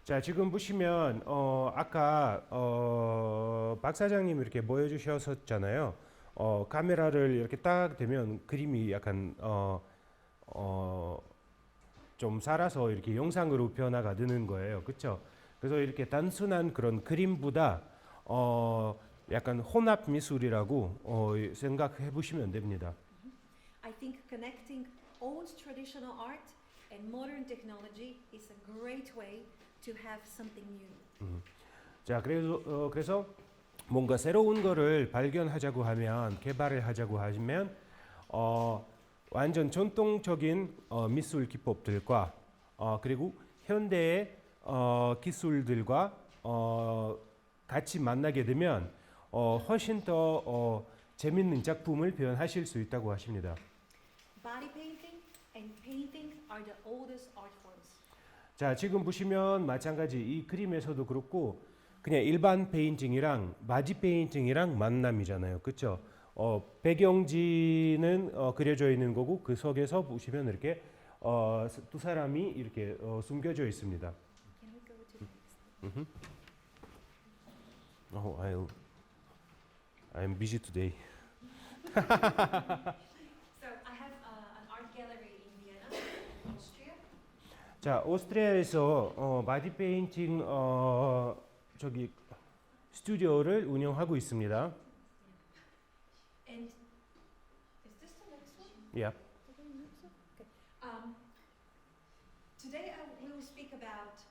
자, 지금 보시면 아까 박 사장님 이렇게 보여주셨었잖아요. 카메라를 이렇게 딱 대면 그림이 약간 어, 좀 살아서 이렇게 영상으로 변화가 되는 거예요. 그렇죠? 그래서 이렇게 단순한 그런 그림보다 약간 혼합 미술이라고 생각해 보시면 됩니다. I think connecting old traditional art and modern technology is a great way to have something new. 자, 그래서 뭔가 새로운 거를 발견하자고 하면 개발을 하자고 하면 완전 전통적인 미술 기법들과 그리고 현대의 기술들과 같이 만나게 되면 훨씬 더 재밌는 작품을 표현하실 수 있다고 하십니다. Body painting and painting are the oldest art forms. 자, 지금 보시면 마찬가지 이 그림에서도 그렇고 그냥 일반 페인팅이랑 마지 페인팅이랑 만남이잖아요. 그렇죠? 배경지는 그려져 있는 거고 그 속에서 보시면 이렇게 두 사람이 이렇게 숨겨져 있습니다. Can we go to the next? I'm busy today. So I have an art gallery in Vienna, Austria. 자, 오스트리아에서 마지 페인팅 저기 스튜디오를 운영하고 있습니다. And is this the next one? 예. Okay. Today we will speak about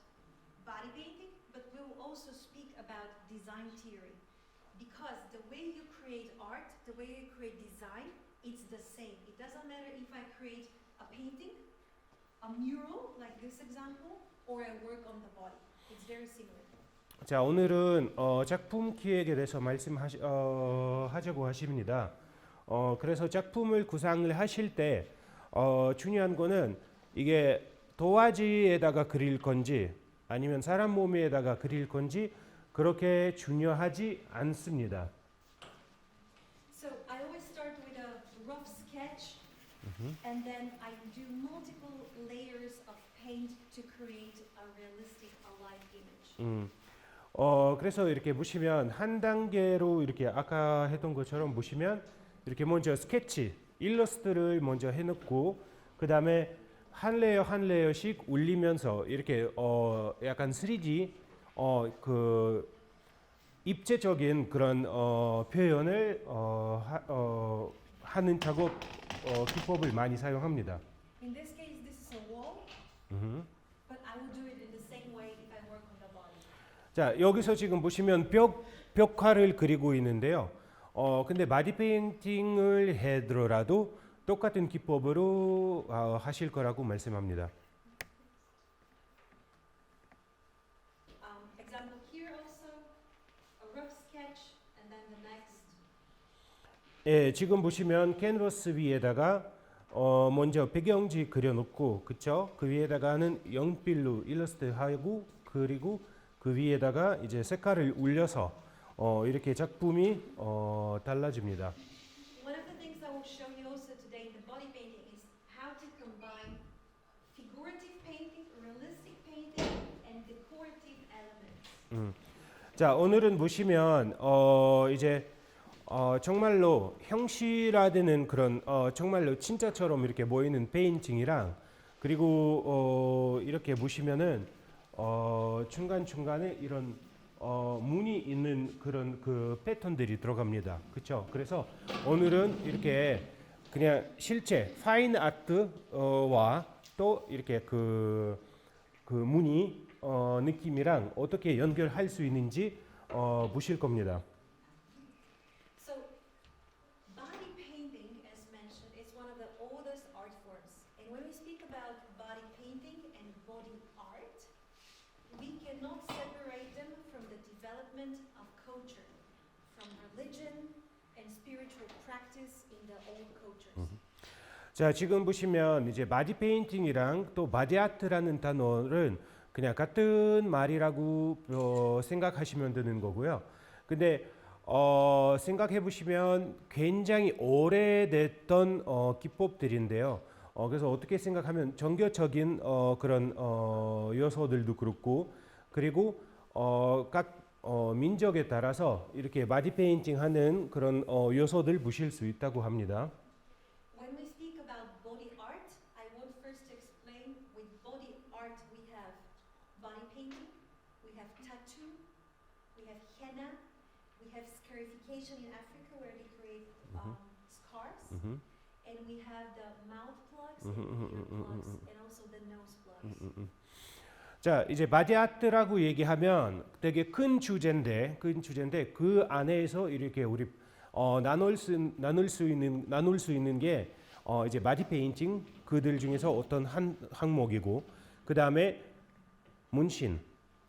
body painting, but we will also speak about design theory. Because the way you create art, the way you create design, it's the same. It doesn't matter if I create a painting, a mural, like this example, or I work on the body. It's very similar. 자, 오늘은 작품 기획에 대해서 하자고 하십니다. 그래서 작품을 구상을 하실 때 중요한 거는 이게 도화지에다가 그릴 건지 아니면 사람 몸에다가 그릴 건지 그렇게 중요하지 않습니다. So I always start with a rough sketch, and then I do multiple layers of paint to create a realistic, alive image. 그래서 이렇게 보시면 한 단계로 이렇게 아까 했던 것처럼 보시면 이렇게 먼저 스케치, 일러스트를 먼저 해놓고 그 다음에 한 레이어 한 레이어씩 올리면서 이렇게 약간 3D 그 입체적인 그런 표현을 하는 작업 기법을 많이 사용합니다. In this case, this is a wall, but I will do it in the same way if I work on the body. 자, 여기서 지금 보시면 벽화를 그리고 있는데요. 근데 마디 페인팅을 해더라도 똑같은 기법으로 하실 거라고 말씀합니다. Example here also, a rough sketch, and then the next. 예, 지금 보시면 캔버스 위에다가 먼저 배경지 그려놓고, 그쵸? 그 위에다가는 연필로 일러스트하고 그리고 그 위에다가 이제 색깔을 올려서 이렇게 작품이 달라집니다. One of the things I will show you also today in the body painting is how to combine figurative painting, realistic painting, and decorative elements. 자, 오늘은 보시면 이제 정말로 형식화되는 그런 정말로 진짜처럼 이렇게 보이는 페인팅이랑 그리고 이렇게 보시면은 중간중간에 이런 무늬 있는 그런 그 패턴들이 들어갑니다. 그렇죠? 그래서 오늘은 이렇게 그냥 실제 파인 아트와 또 이렇게 그 무늬 느낌이랑 어떻게 연결할 수 있는지 보실 겁니다. So, body painting, as mentioned, is one of the oldest art forms. And when we speak about body painting and body art, we cannot separate them from the development of culture, from religion and spiritual practice in the old cultures. 자, 지금 보시면 이제 바디 페인팅이랑 또 바디 아트라는 단어는 그냥 같은 말이라고 생각하시면 되는 거고요. 근데 생각해 보시면 굉장히 오래됐던 기법들인데요. 그래서 어떻게 생각하면 종교적인 그런 요소들도 그렇고 그리고 각 민족에 따라서 이렇게 바디 페인팅 하는 그런 요소들 보실 수 있다고 합니다. When we speak about body art, I want first to explain with body art we have body painting, we have tattoo, we have henna, we have scarification in Africa where they create scars, and we have the mouth plugs and ear plugs, and also the nose plugs. 자, 이제 바디 아트라고 얘기하면 되게 큰 주제인데 그 안에서 이렇게 우리 나눌 수 있는 게 이제 바디 페인팅 그들 중에서 어떤 한 항목이고 그다음에 문신,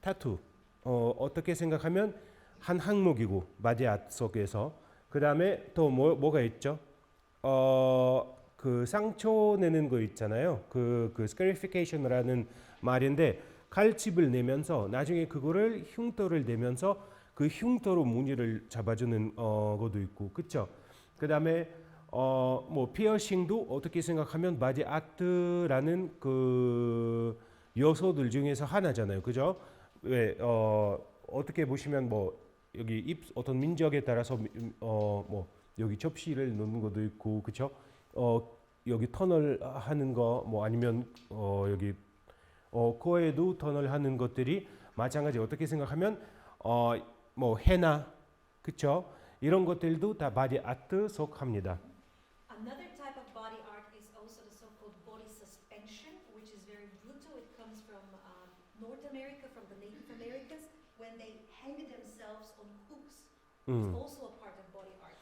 타투 어떻게 생각하면 한 항목이고 바디 아트 속에서 그다음에 또 뭐가 있죠? 그 상처 내는 거 있잖아요. 그 scarification이라는 말인데 칼집을 내면서 나중에 그거를 흉터를 내면서 그 흉터로 무늬를 잡아주는 것도 있고, 그렇죠? 그다음에 뭐 피어싱도 어떻게 생각하면 바디 아트라는 그 요소들 중에서 하나잖아요, 그죠? 왜 어떻게 보시면 뭐 여기 입 어떤 민족에 따라서 뭐 여기 접시를 넣는 것도 있고, 그렇죠? 여기 터널 하는 거 뭐 아니면 여기 코에도 터널 하는 것들이 마찬가지 어떻게 생각하면 뭐 해나 그쵸 이런 것들도 다 바디 아트 속합니다. Another type of body art is also the so-called body suspension, which is very brutal. It comes from North America, from the Native Americans, when they hang themselves on hooks. It's also a part of body art.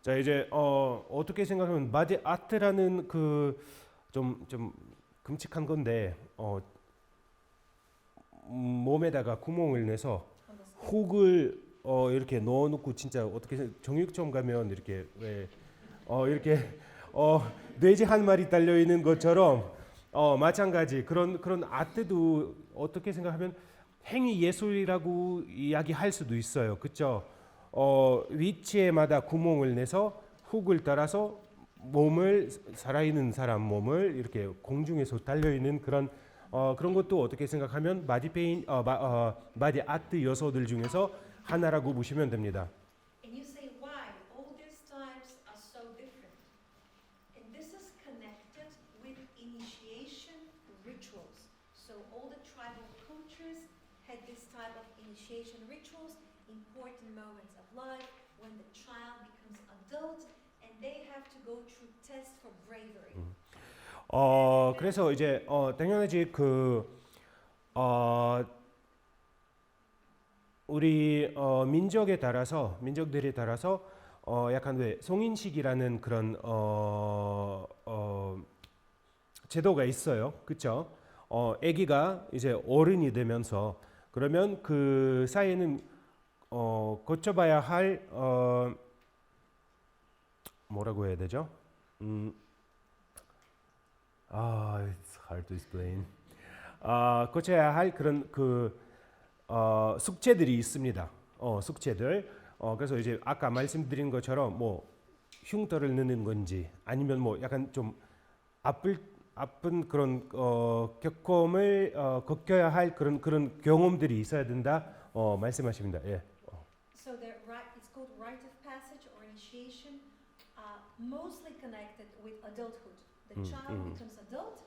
자 이제 어떻게 생각하면 바디 아트라는 그 좀 끔찍한 건데 몸에다가 구멍을 내서 훅을 이렇게 넣어놓고 진짜 어떻게 정육점 가면 이렇게 왜 이렇게 돼지 한 마리 달려 있는 것처럼 마찬가지 그런 아트도 어떻게 생각하면 행위 예술이라고 이야기할 수도 있어요, 그렇죠? 위치에마다 구멍을 내서 훅을 따라서 몸을 살아있는 사람 몸을 이렇게 공중에서 달려 있는 그런 것도 어떻게 생각하면 바디 아트 요소들 중에서 하나라고 보시면 됩니다. And you say why all these types are so different? And this is connected with initiation rituals. So all the tribal cultures had this type of initiation rituals, important moments of life when the child becomes adult and they have to go through tests for bravery. 그래서 이제 당연하지 우리 민족들에 따라서 약간 왜 송인식이라는 그런 제도가 있어요, 그렇죠? 아기가 이제 어른이 되면서 그러면 그 사이에는 거쳐봐야 할 뭐라고 해야 되죠? it's hard to explain. 거쳐야 할 그런 숙제들이 있습니다. 숙제들. 그래서 이제 아까 말씀드린 것처럼 뭐 흉터를 넣는 건지 아니면 뭐 약간 좀 아픈 그런 겪음을 겪어야 할 그런 경험들이 있어야 된다. 말씀하십니다. 예. So it's called rite of passage or initiation, mostly connected with adulthood. The child becomes adult,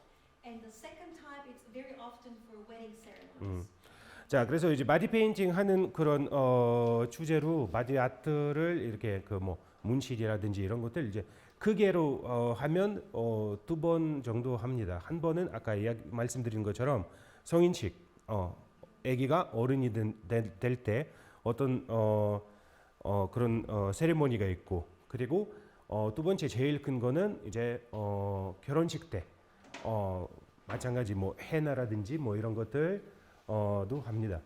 and the second type it's very often for wedding ceremonies. 자, 그래서 이제 바디 페인팅 하는 그런 주제로 바디 아트를 이렇게 그 뭐 문신이라든지 이런 것들 이제 크게로 하면 2번 정도 합니다. 한 번은 아까 말씀드린 것처럼 성인식, 아기가 어른이 될 때 어떤 그런 세리머니가 있고 그리고 두 번째 제일 큰 거는 이제 결혼식 때 마찬가지 뭐 헤나라든지 뭐 이런 것들도 합니다.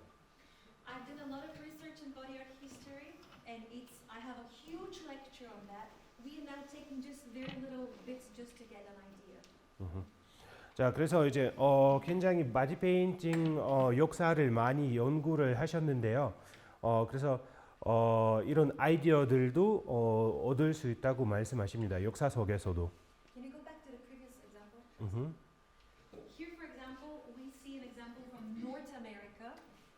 I've done a lot of research in body art history, and I have a huge lecture on that. We are now taking just very little bits just to get an idea. 자, 그래서 이제 굉장히 바디 페인팅 역사를 많이 연구를 하셨는데요. 그래서 이런 아이디어들도 얻을 수 있다고 말씀하십니다. 역사 속에서도. Can you go back to the previous example? Mm-hmm. Here, for example, we see an example from North America,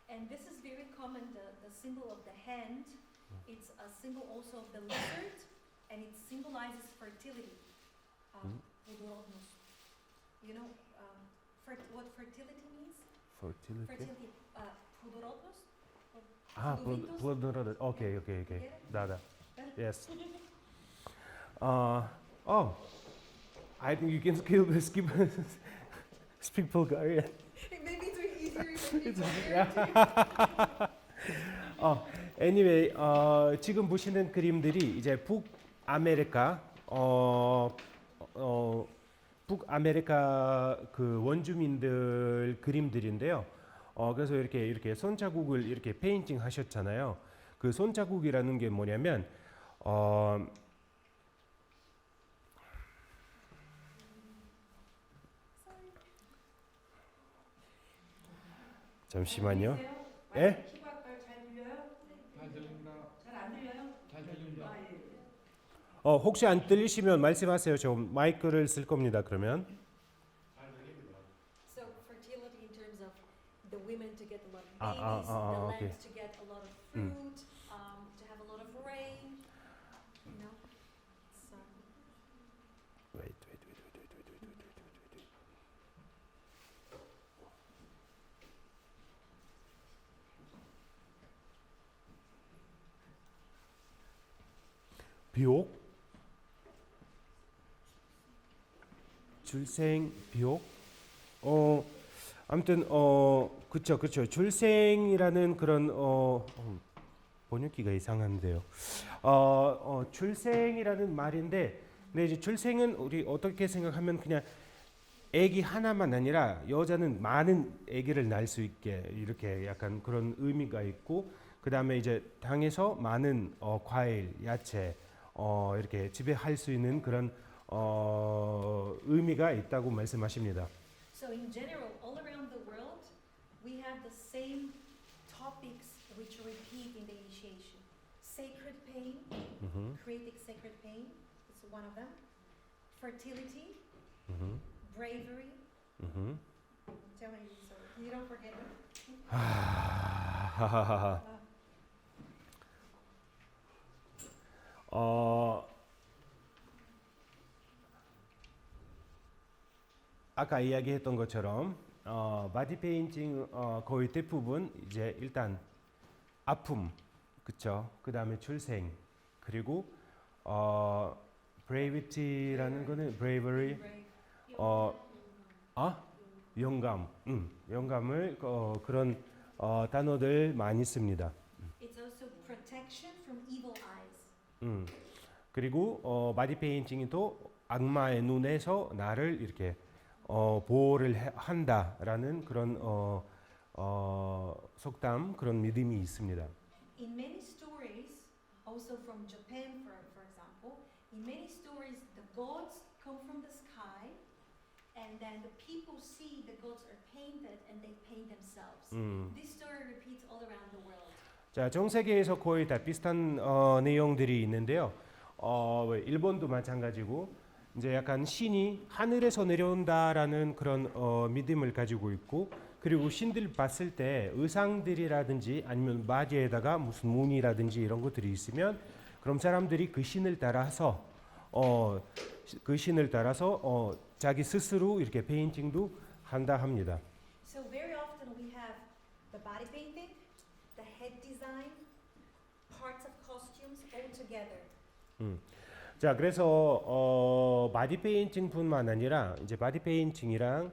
and this is very common. The symbol of the hand, it's a symbol also of the lizard, and it symbolizes fertility. Plodorobnost. You know what fertility means? Fertility. Fertility. Plodorobnost. 아, Plodovitous. blood. Okay. Get it? 나다. Yes. Oh, I think you can skip speak Bulgarian. Maybe it's easier if we It's- go yeah. Anyway, 지금 보시는 그림들이 이제 북아메리카 그 원주민들 그림들인데요. 그래서 이렇게 손자국을 이렇게 페인팅 하셨잖아요. 그 손자국이라는 게 뭐냐면 잠시만요. 예? 혹시 안 들리시면 말씀하세요. 저 마이크를 쓸 겁니다. 그러면 So fertility in terms of the women to get a lot of Ah, babies, the okay. land to get a lot of fruit, to have a lot of rain. You know. So wait. 비옥, 줄생, 비옥. 아무튼 그쵸. 줄생이라는 그런 번역기가 이상한데요. 줄생이라는 말인데, 근데 이제 줄생은 우리 어떻게 생각하면 그냥 아기 하나만 아니라 여자는 많은 아기를 낳을 수 있게 이렇게 약간 그런 의미가 있고, 그 다음에 이제 당에서 많은 과일, 야채 이렇게 지배할 수 있는 그런 의미가 있다고 말씀하십니다. So in general, all around the world, we have the same topics which repeat in the initiation. Sacred pain, creating sacred pain, is one of them. Fertility, bravery. Tell me, so you don't forget them. 아까 이야기했던 것처럼 바디 페인팅 거의 대부분 이제 일단 아픔, 그쵸? 그 다음에 출생, 그리고 bravity라는 거는 bravery, 영감, 영감을 그런 단어들 많이 씁니다. It's also protection from evil eyes. 그리고 바디 페인팅이 또 악마의 눈에서 나를 이렇게 보호를 한다라는 그런 속담, 그런 믿음이 있습니다. In many stories, also from Japan, for example, in many stories, the gods come from the sky, and then the people see the gods are painted, and they paint themselves. This story repeats all around the world. 자, 전 세계에서 거의 다 비슷한 내용들이 있는데요. 일본도 마찬가지고 이제 약간 신이 하늘에서 내려온다라는 그런 믿음을 가지고 있고, 그리고 신들 봤을 때 의상들이라든지 아니면 바지에다가 무슨 무늬라든지 이런 것들이 있으면 그럼 사람들이 그 신을 따라서 자기 스스로 이렇게 페인팅도 한다 합니다. So very often we have the body painting, the head design, parts of costumes all together. 자, 그래서 바디 페인팅뿐만 아니라 이제 바디 페인팅이랑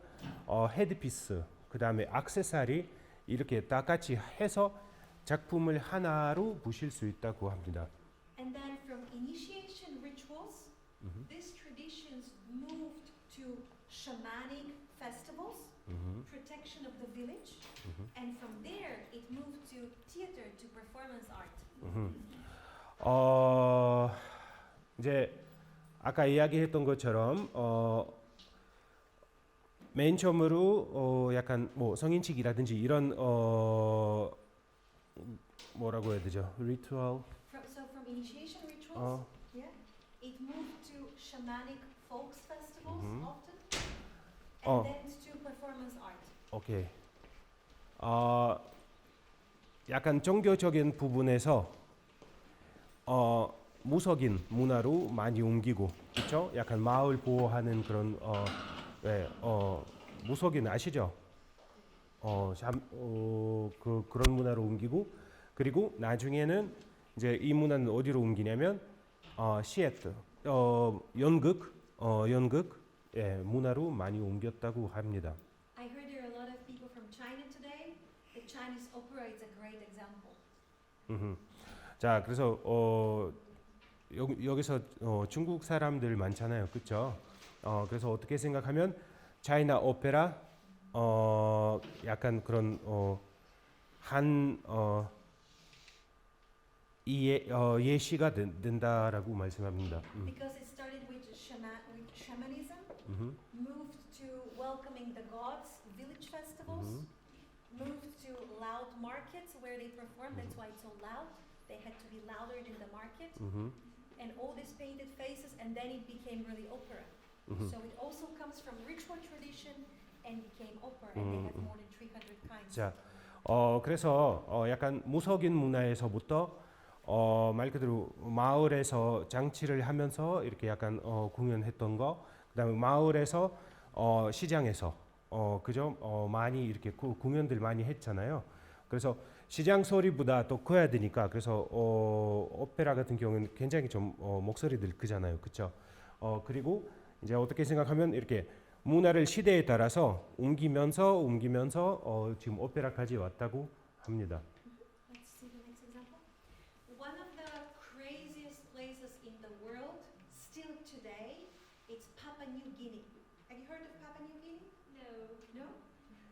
헤드피스, 그 다음에 액세서리 이렇게 다 같이 해서 작품을 하나로 보실 수 있다고 합니다. And then from initiation rituals, these traditions moved to shamanic festivals, protection of the village, and from there it moved to theater, to performance art. 이제 아까 이야기했던 것처럼 맨 처음으로 약간 뭐 성인치기라든지 이런 뭐라고 해야 되죠? 리추얼. So from initiation rituals, yeah, it moved to shamanic folks festivals often, and then to performance art. 오케이. 약간 종교적인 부분에서 무속인 문화로 많이 옮기고, 그렇죠? 약간 마을 보호하는 그런 무속인 아시죠? 그런 문화로 옮기고, 그리고 나중에는 이제 이 문화는 어디로 옮기냐면 시애틀 연극 문화로 많이 옮겼다고 합니다. I heard there are a lot of people from China today. The Chinese opera is a great example. 자, 그래서 여기서 중국 사람들 많잖아요, 그렇죠? 그래서 어떻게 생각하면 차이나 오페라 약간 그런 한 예시가 된다라고 말씀합니다. Because it started with shamanism, moved to welcoming the gods, village festivals, moved to loud markets where they perform. That's why it's so loud. They had to be louder than the market. And all these painted faces, and then it became really opera. So it also comes from ritual tradition and became opera, and they have more than 300 kinds. 자, 그래서 약간 무속인 문화에서부터 말 그대로 마을에서 장치를 하면서 이렇게 약간 공연했던 거, 그다음에 마을에서 시장에서 그죠? 많이 이렇게 공연들 많이 했잖아요. 그래서 시장 소리보다 더 커야 되니까 그래서 오페라 같은 경우는 굉장히 좀 목소리들 크잖아요, 그렇죠? 그리고 이제 어떻게 생각하면 이렇게 문화를 시대에 따라서 옮기면서 지금 오페라까지 왔다고 합니다. Let's see the next example. One of the craziest places in the world, still today, it's Papua New Guinea. Have you heard of Papua New Guinea? No.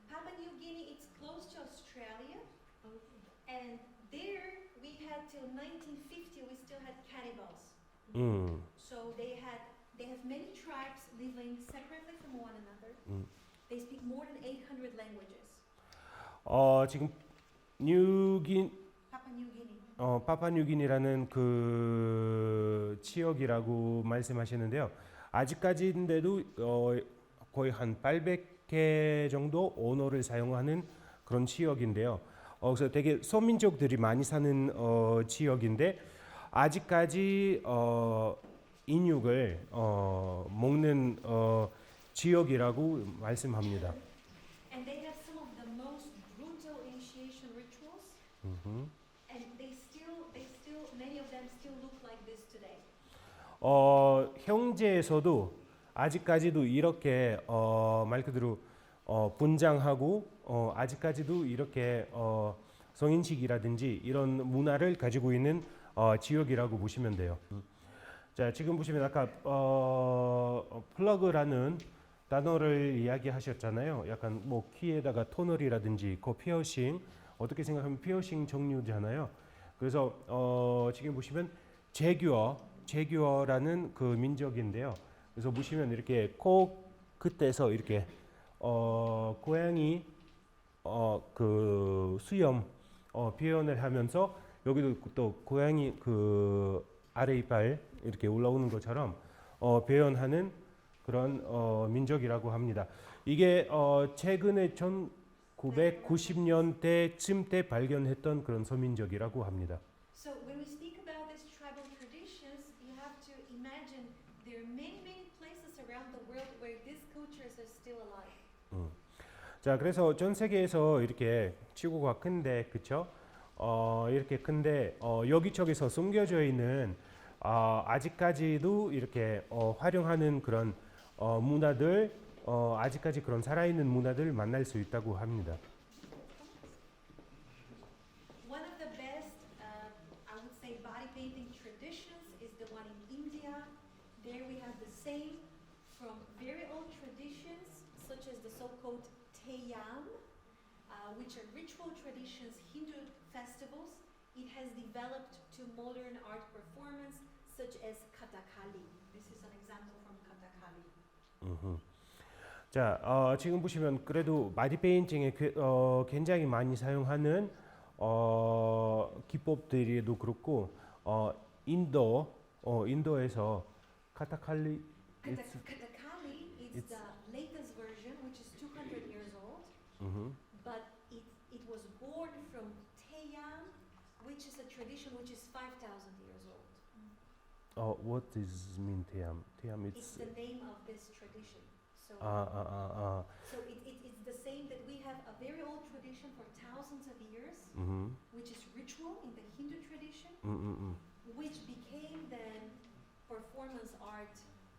Papua New Guinea, it's close to Australia. And there, we had till 1950, we still had cannibals. So they have many tribes living separately from one another. They speak more than 800 languages. 지금 Papua New Guinea. 파파뉴기니라는 그 지역이라고 말씀하시는데요. 아직까지인데도 거의 한 800개 정도 언어를 사용하는 그런 지역인데요. 그래서 되게 소민족들이 많이 사는 지역인데 아직까지 인육을 먹는 지역이라고 말씀합니다. And they have some of the most brutal initiation rituals. And they still, many of them still look like this today. 형제에서도 아직까지도 이렇게 말 그대로 분장하고 아직까지도 이렇게 성인식이라든지 이런 문화를 가지고 있는 지역이라고 보시면 돼요. 자, 지금 보시면 아까 플러그라는 단어를 이야기하셨잖아요. 약간 뭐 귀에다가 토널이라든지 코 피어싱 어떻게 생각하면 피어싱 종류잖아요. 그래서 지금 보시면 제규어라는 그 민족인데요. 그래서 보시면 이렇게 코 끝에서 이렇게 고양이 그 수염 표현을 하면서 여기도 또 고양이 그 아래 이빨 이렇게 올라오는 것처럼 표현하는 그런 민족이라고 합니다. 이게 최근에 1990년대쯤 때 발견했던 그런 소민족이라고 합니다. So when we speak about these tribal traditions, you have to imagine there are many places around the world where these cultures are still alive. 자, 그래서 전 세계에서 이렇게 지구가 큰데, 그렇죠? 이렇게 큰데 여기저기서 숨겨져 있는 아직까지도 이렇게 활용하는 그런 문화들, 아직까지 그런 살아있는 문화들 만날 수 있다고 합니다. One of the best, I would say, body painting traditions is the one in India. There we have the same from very old traditions, such as the so-called Theyyam, which are ritual traditions, Hindu festivals. It has developed to modern art performance, such as Kathakali. This is an example from Kathakali. 자, 지금 보시면 그래도 바디 페인팅에 굉장히 많이 사용하는 기법들이도 그렇고 인도에서 카타칼리 Kathakali is it's- the latest version, which is 200 years old, but it tradition which is 5,000 years old. What does mean Team? Team It's it's the name of this tradition. So, 아. so it's the same that we have a very old tradition for thousands of years, which is ritual in the Hindu tradition, which became then performance art.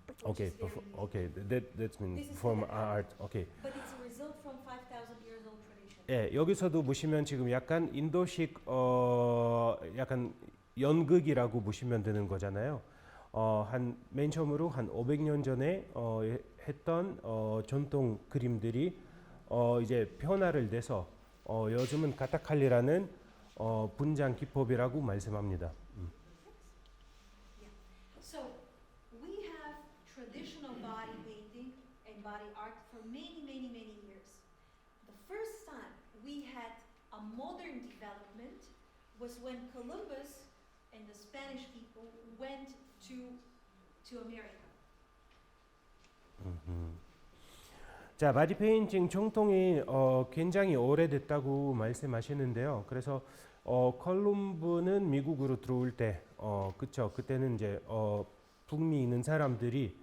Which Okay, is very new. okay. That's mean This is from the art. Okay. But it's a result from 5,000 years old tradition. 예, 여기서도 보시면 지금 약간 인도식 약간 연극이라고 보시면 되는 거잖아요. 한 맨 처음으로 한 500년 전에 했던 전통 그림들이 이제 변화를 내서 요즘은 가타칼리라는 분장 기법이라고 말씀합니다. So we have traditional body painting and body art for many, many, many years. The first time we had a modern development was when Columbus and the Spanish people went to America. 자, 바디 페인팅 정통이 굉장히 오래됐다고 말씀하시는데요. 그래서 콜ум브는 미국으로 들어올 때, 그쵸? 그때는 이제 북미 있는 사람들이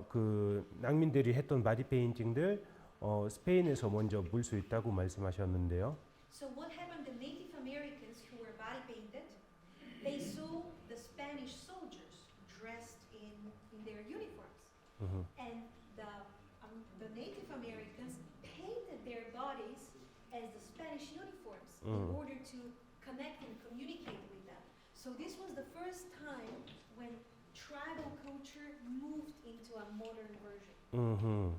그 낭민들이 했던 바디 페인팅들 스페인에서 먼저 볼 수 있다고 말씀하셨는데요. So what happened? The Native Americans who were body painted, they saw the Spanish soldiers dressed in their uniforms, and the Native Americans painted their bodies as the Spanish uniforms in order to connect and communicate with them. So this was the first time when tribal culture moved into a modern version.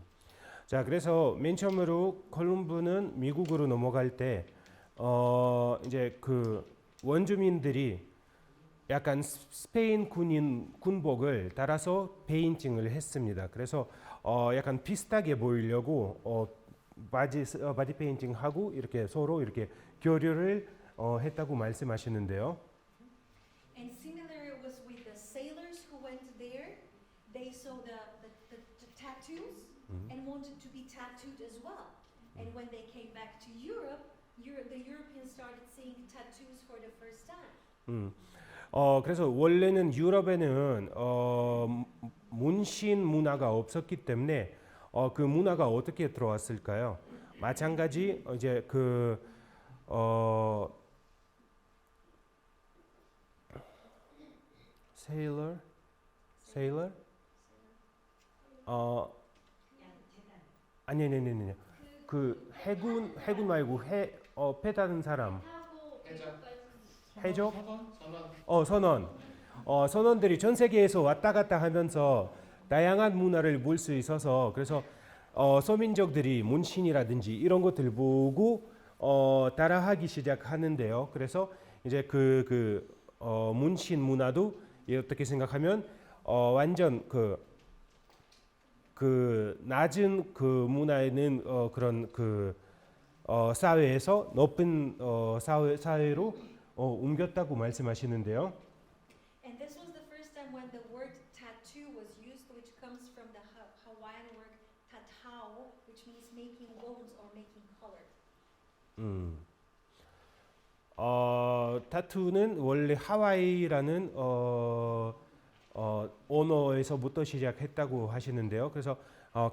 자, 그래서 맨 처음으로 콜ум브는 미국으로 넘어갈 때 이제 그 원주민들이 약간 스페인 군복을 따라서 페인팅을 했습니다. 그래서 약간 비슷하게 보이려고 바디 페인팅 하고 이렇게 서로 이렇게 교류를 했다고 말씀하시는데요. And similar was with the sailors who went there. They saw the tattoos and wanted to be tattooed as well. And when they came back to Europe, the Europeans started seeing tattoos for the first time. 그래서 원래는 유럽에는 문신 문화가 없었기 때문에 그 문화가 어떻게 들어왔을까요? 마찬가지 이제 그 sailor 아니 그 해군 말고 배 타는 사람 해적 선원들이 전 세계에서 왔다 갔다 하면서 다양한 문화를 볼 수 있어서 그래서 서민족들이 문신이라든지 이런 것들 보고 따라하기 시작하는데요. 그래서 이제 그 문신 문화도 어떻게 생각하면 완전 그 낮은 그 문화에는 그런 그 사회에서 높은 사회로 옮겼다고 말씀하시는데요. And this was the first time when the word tattoo was used, which comes from the Hawaiian word tatau, which means making bones or making color. 타투는 원래 하와이라는 언어에서부터 시작했다고 하시는데요. 그래서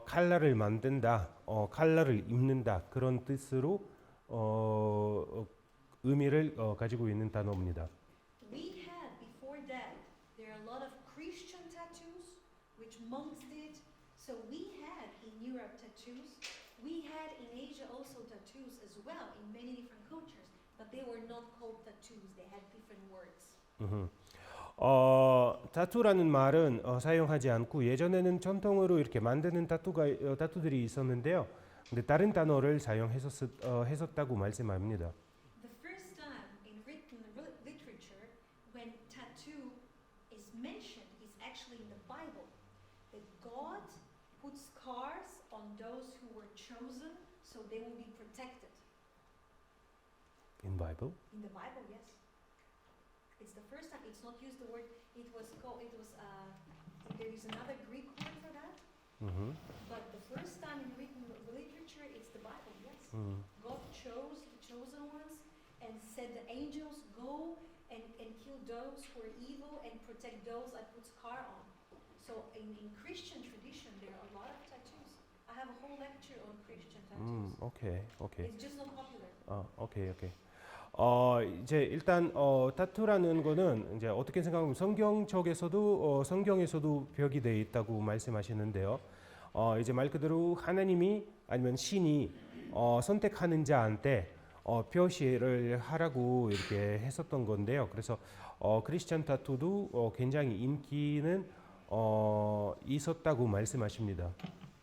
칼라를 만든다, 칼라를 입는다 그런 뜻으로 의미를 가지고 있는 단어입니다. We had before that, there are a lot of Christian tattoos, which monks did. So we had in Europe tattoos. We had in Asia also tattoos as well in many different cultures, but they were not called tattoos. They had different words. 타투라는 말은 사용하지 않고 예전에는 전통으로 이렇게 만드는 타투들이 있었는데요. 근데 다른 단어를 사용했었다고 말씀합니다. The first time in written literature when tattoo is mentioned is actually in the Bible. That God put scars on those who were chosen so they will be protected. In Bible? In the Bible, yes. It's the first time. It's not used the word. It was called. It was. There is another Greek word for that. But the first time in written literature, it's the Bible. Yes. God chose the chosen ones and said the angels go and kill those who are evil and protect those I put scar on. So in Christian tradition, there are a lot of tattoos. I have a whole lecture on Christian tattoos. 오케이, 오케이. It's just not popular. 오케이, 오케이. 이제 일단 타투라는 거는 이제 어떻게 생각하면 성경 쪽에서도 성경에서도 벽이 돼 있다고 말씀하시는데요. 이제 말 그대로 하나님이 아니면 신이 선택하는 자한테 표시를 하라고 이렇게 했었던 건데요. 그래서 크리스천 타투도 굉장히 인기는 있었다고 말씀하십니다.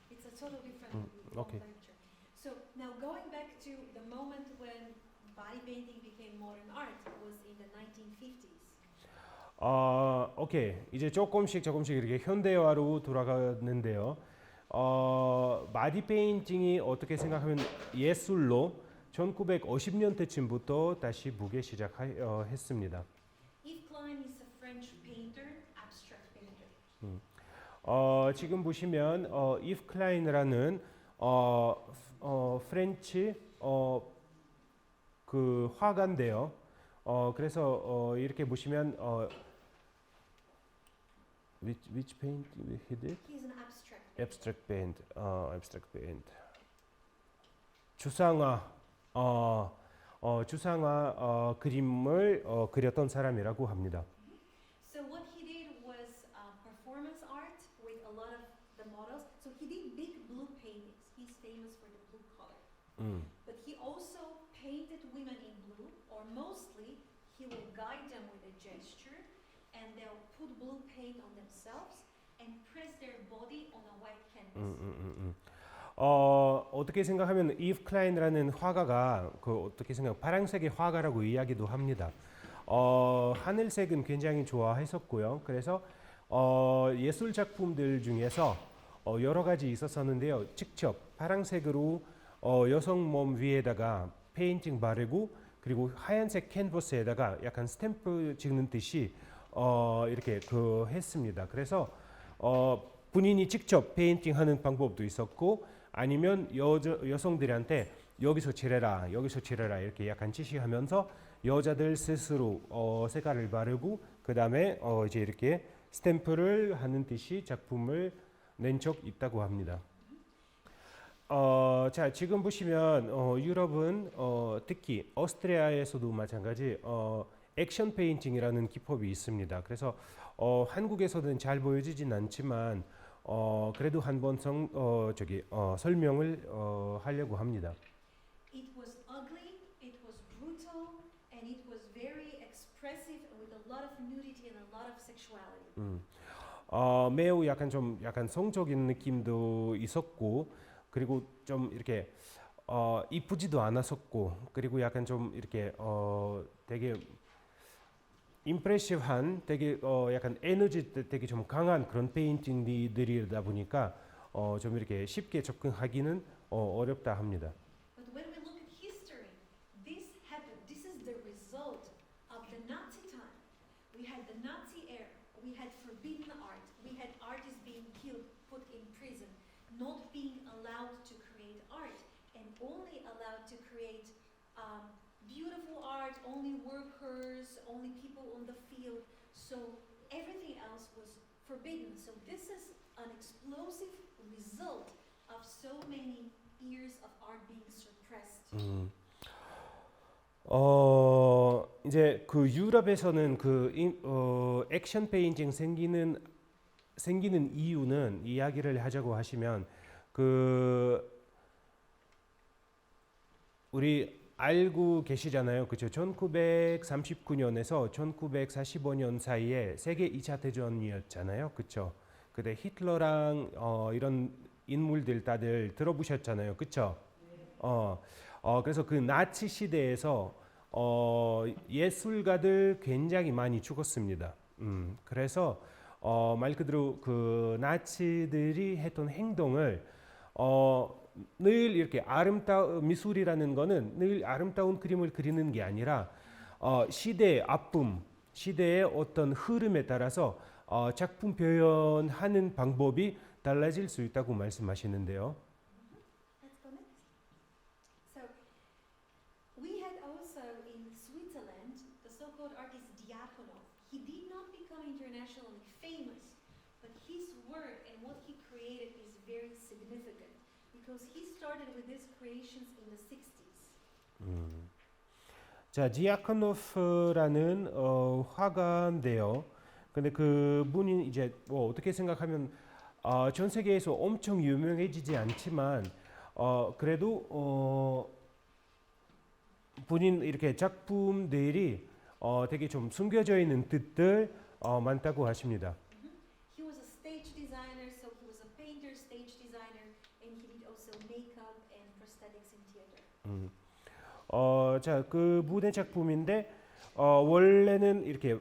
It's a total different okay. lecture. So now going back to the moment when body painting became modern art was in the 1950s. 오케이. 이제 조금씩 이렇게 현대화로 돌아가는데요. 바디 페인팅이 어떻게 생각하면 예술로 1950년대쯤부터 다시 보기 시작했습니다. Yves Klein is a French painter, abstract painter. 지금 보시면 이브 클라인이라는 프렌치 그 화가인데요. 그래서 이렇게 보시면 which paint he did? He's an abstract painter. abstract paint. 주상화 그림을 그렸던 사람이라고 합니다. So what he did was performance art with a lot of the models. So he did big blue paintings. He's famous for the blue color. But he also painted women in blue, or mostly he will guide them with a gesture, and they'll put blue paint on themselves and press their body on a white canvas. 어떻게 생각하면 이브 클라인이라는 화가가 어떻게 생각 파란색의 화가라고 이야기도 합니다. 하늘색은 굉장히 좋아했었고요. 그래서 예술 작품들 중에서 여러 가지 있었었는데요. 직접 파란색으로 여성 몸 위에다가 페인팅 바르고 그리고 하얀색 캔버스에다가 약간 스탬프 찍는 듯이 이렇게 했습니다. 그래서 본인이 직접 페인팅하는 방법도 있었고 아니면 여성들한테 여기서 칠해라 이렇게 약간 지시하면서 여자들 스스로 색깔을 바르고 그 다음에 이제 이렇게 스탬프를 하는 듯이 작품을 낸 적 있다고 합니다. 자 지금 보시면 유럽은 특히 오스트리아에서도 마찬가지 액션 페인팅이라는 기법이 있습니다. 그래서 한국에서는 잘 보여지진 않지만 그래도 한번 설명을 하려고 합니다. It was ugly, it was brutal, and it was very expressive with a lot of nudity and a lot of sexuality. 매우 약간 성적인 느낌도 있었고 그리고 좀 이렇게 이쁘지도 않았었고 그리고 약간 좀 이렇게 되게 임프레시브한 되게 약간 에너지 되게 좀 강한 그런 페인팅들이다 보니까 좀 이렇게 쉽게 접근하기는 어렵다 합니다. But when we look at history, this happened. This is the result of the Nazi time. We had the Nazi era. We had forbidden art. We had artists being killed, put in prison, not being allowed to create art, and only allowed to create beautiful art, only workers, only people on the field. So everything else was forbidden. So this is an explosive result of so many years of art being suppressed. 이제 그 유럽에서는 액션 페인팅 생기는 이유는 이야기를 하자고 하시면 우리 알고 계시잖아요. 그렇죠? 1939년에서 1945년 사이에 세계 2차 대전이었잖아요. 그렇죠? 그때 히틀러랑 이런 인물들 다들 들어보셨잖아요. 그렇죠? 그래서 그 나치 시대에서 예술가들 굉장히 많이 죽었습니다. 그래서 말 그대로 그 나치들이 했던 행동을 늘 이렇게 미술이라는 거는 늘 아름다운 그림을 그리는 게 아니라 시대의 아픔, 시대의 어떤 흐름에 따라서 작품 표현하는 방법이 달라질 수 있다고 말씀하시는데요. Let's go next. So we had that also in Switzerland, the so-called artist Diakonov, he did not become internationally famous, but his work and what he created is very significant because he started with his creations in the 60s. 자, 디아코노프라는 화가인데요. 근데 그 분이 이제 뭐 어떻게 생각하면 전 세계에서 엄청 유명해지지 않지만 그래도 본인 이렇게 작품들이 되게 좀 숨겨져 있는 뜻들 많다고 하십니다. He was a stage designer, so he was a painter, stage designer, and he did also makeup and prosthetics in theater. 자, 그 무대 작품인데 원래는 이렇게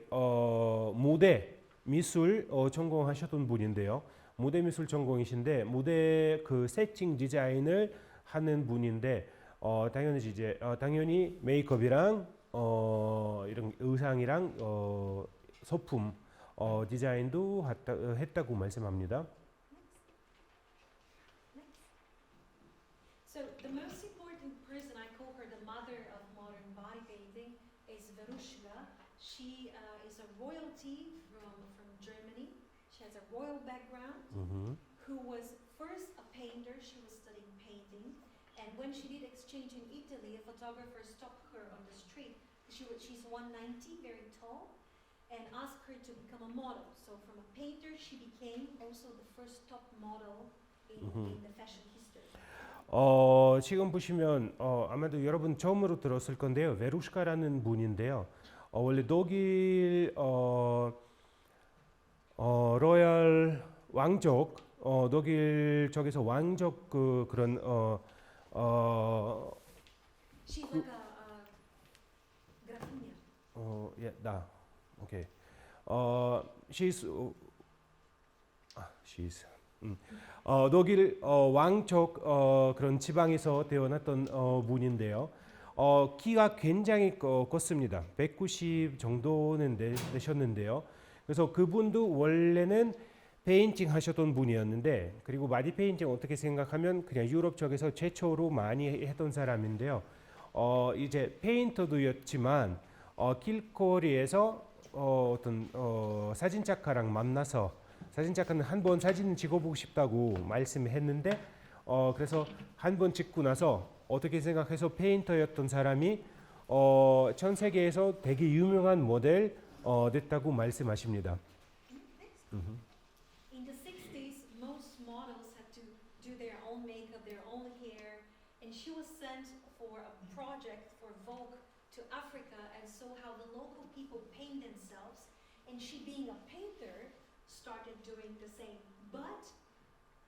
무대 미술 전공하셨던 분인데요. 무대 미술 전공이신데 무대 그 세팅 디자인을 하는 분인데 당연히 메이크업이랑 이런 의상이랑 소품 디자인도 했다고 말씀합니다. So the most important person, I call her the mother of modern body painting, is Verushka. She is a royalty from Germany. She has a royal background. Who was first a painter. She was studying painting, and when she did exchange in Italy, a photographer stopped her on the street. She's 190, very tall, and asked her to become a model. So from a painter, she became also the first top model in the fashion history. 지금 보시면 아마도 여러분 처음으로 들었을 건데요. 베루슈카라는 분인데요. 원래 독일 로얄 왕족 독일 쪽에서 왕족 그런 She's like a grafinia. 예, 오케이. she's 독일 왕족 그런 지방에서 태어났던 분인데요. 키가 굉장히 컸습니다. 190 정도는 되셨는데요. 그래서 그분도 원래는 페인팅 하셨던 분이었는데 그리고 바디 페인팅 어떻게 생각하면 그냥 유럽 쪽에서 최초로 많이 했던 사람인데요. 이제 페인터도였지만 길거리에서 어떤 사진작가랑 만나서 사진작가는 한 번 사진을 찍어보고 싶다고 말씀했는데 그래서 한 번 찍고 나서 어떻게 생각해서 페인터였던 사람이 전 세계에서 되게 유명한 모델 됐다고 말씀하십니다. In the 60s, most models had to do their own makeup, their own hair, and she was sent for a project for Vogue to Africa and saw how the local people paint themselves. And she, being a painter, started doing the same, but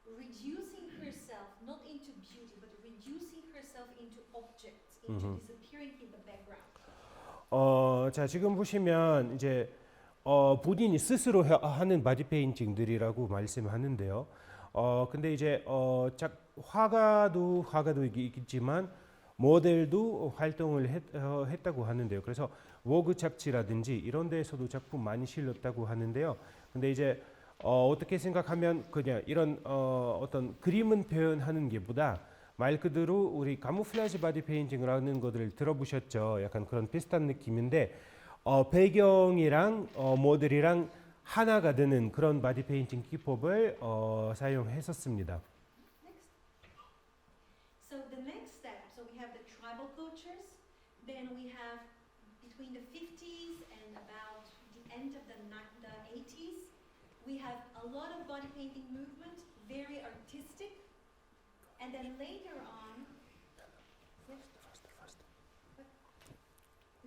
reducing herself not into beauty, but reducing herself into objects, into disappearing in the background. 자, 지금 보시면 이제 본인이 스스로 하는 바디 페인팅들이라고 말씀하는데요. 근데 이제 화가도 있지만 모델도 활동을 했다고 하는데요. 그래서 워그 잡지라든지 이런 데에서도 작품 많이 실렸다고 하는데요. 근데 이제 어떻게 생각하면 그냥 이런 어떤 그림은 표현하는 게보다 말 그대로 우리 카무플라지 바디 페인팅을 하는 것들을 들어보셨죠? 약간 그런 비슷한 느낌인데 배경이랑 모델이랑 하나가 되는 그런 바디 페인팅 기법을 사용했었습니다. So the next step, so we have the tribal cultures, then we have between the 50s and about the end of the 80s, we have a lot of body painting movement, very artistic, and then later on, we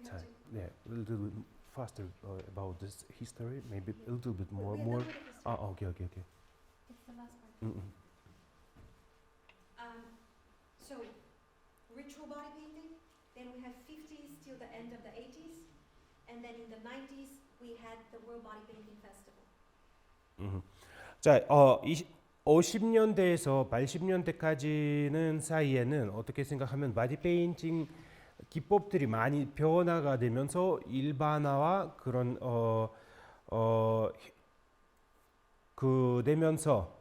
have to, 네, a little bit faster about this history, maybe a little bit more. we're done with the history. Okay. It's the last part. So ritual body painting, then we have 50s till the end of the 80s, and then in the 90s we had the World Body Painting Festival. 자, 50년대에서 80년대까지는 사이에는 어떻게 생각하면 바디 페인팅 기법들이 많이 변화가 되면서 일반화와 그런 되면서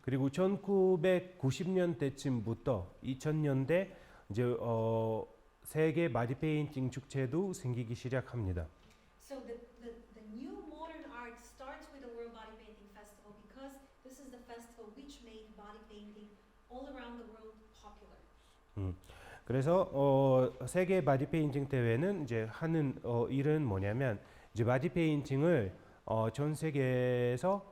그리고 1990년대쯤부터 2000년대 이제 세계 바디 페인팅 축제도 생기기 시작합니다. So the new modern art starts with the World Body Painting Festival because this is the festival which made body painting all around the world popular. 그래서 세계 바디 페인팅 대회는 이제 하는 일은 뭐냐면 이제 바디 페인팅을 전 세계에서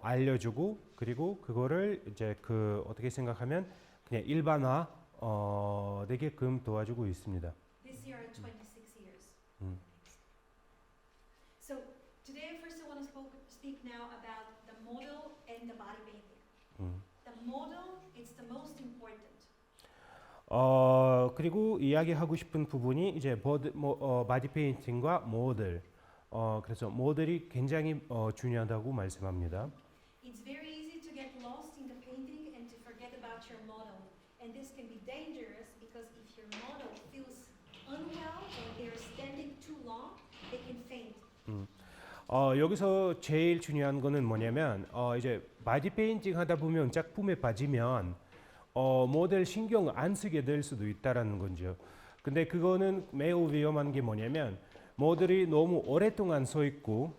알려주고 그리고 그거를 이제 그 어떻게 생각하면 그냥 일반화 되게끔 도와주고 있습니다. This year are 26 years. 음. So today first I want to speak now about the model and the body painting. The model is the most important. 그리고 이야기하고 싶은 부분이 이제 바디 페인팅과 모델. 그래서 모델이 굉장히 중요하다고 말씀합니다. It's very easy to get lost in the painting and to forget about your model. And this can be dangerous because if your model feels unwell or they're standing too long, they can faint. 여기서 제일 중요한 거는 뭐냐면 이제 바디 페인팅 하다 보면 작품에 빠지면 모델 신경 안 쓰게 될 수도 있다라는 거죠. 근데 그거는 매우 위험한 게 뭐냐면 모델이 너무 오랫동안 서 있고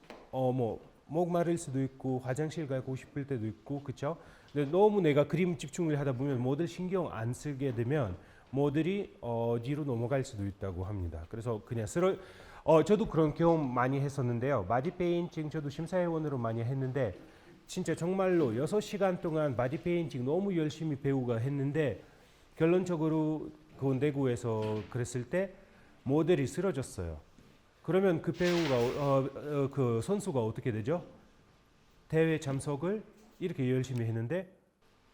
목 마를 수도 있고 화장실 가고 싶을 때도 있고 그렇죠? 근데 너무 내가 그림 집중을 하다 보면 모델 신경 안 쓰게 되면 모델이 뒤로 넘어갈 수도 있다고 합니다. 그래서 그냥 저도 그런 경험 많이 했었는데요. 바디 페인팅 저도 심사위원으로 많이 했는데 진짜 정말로 6시간 동안 바디 페인팅 너무 열심히 배우가 했는데 결론적으로 그 대구에서 그랬을 때 모델이 쓰러졌어요. 그러면 그 배우가 그 선수가 어떻게 되죠? 대회 참석을 이렇게 열심히 했는데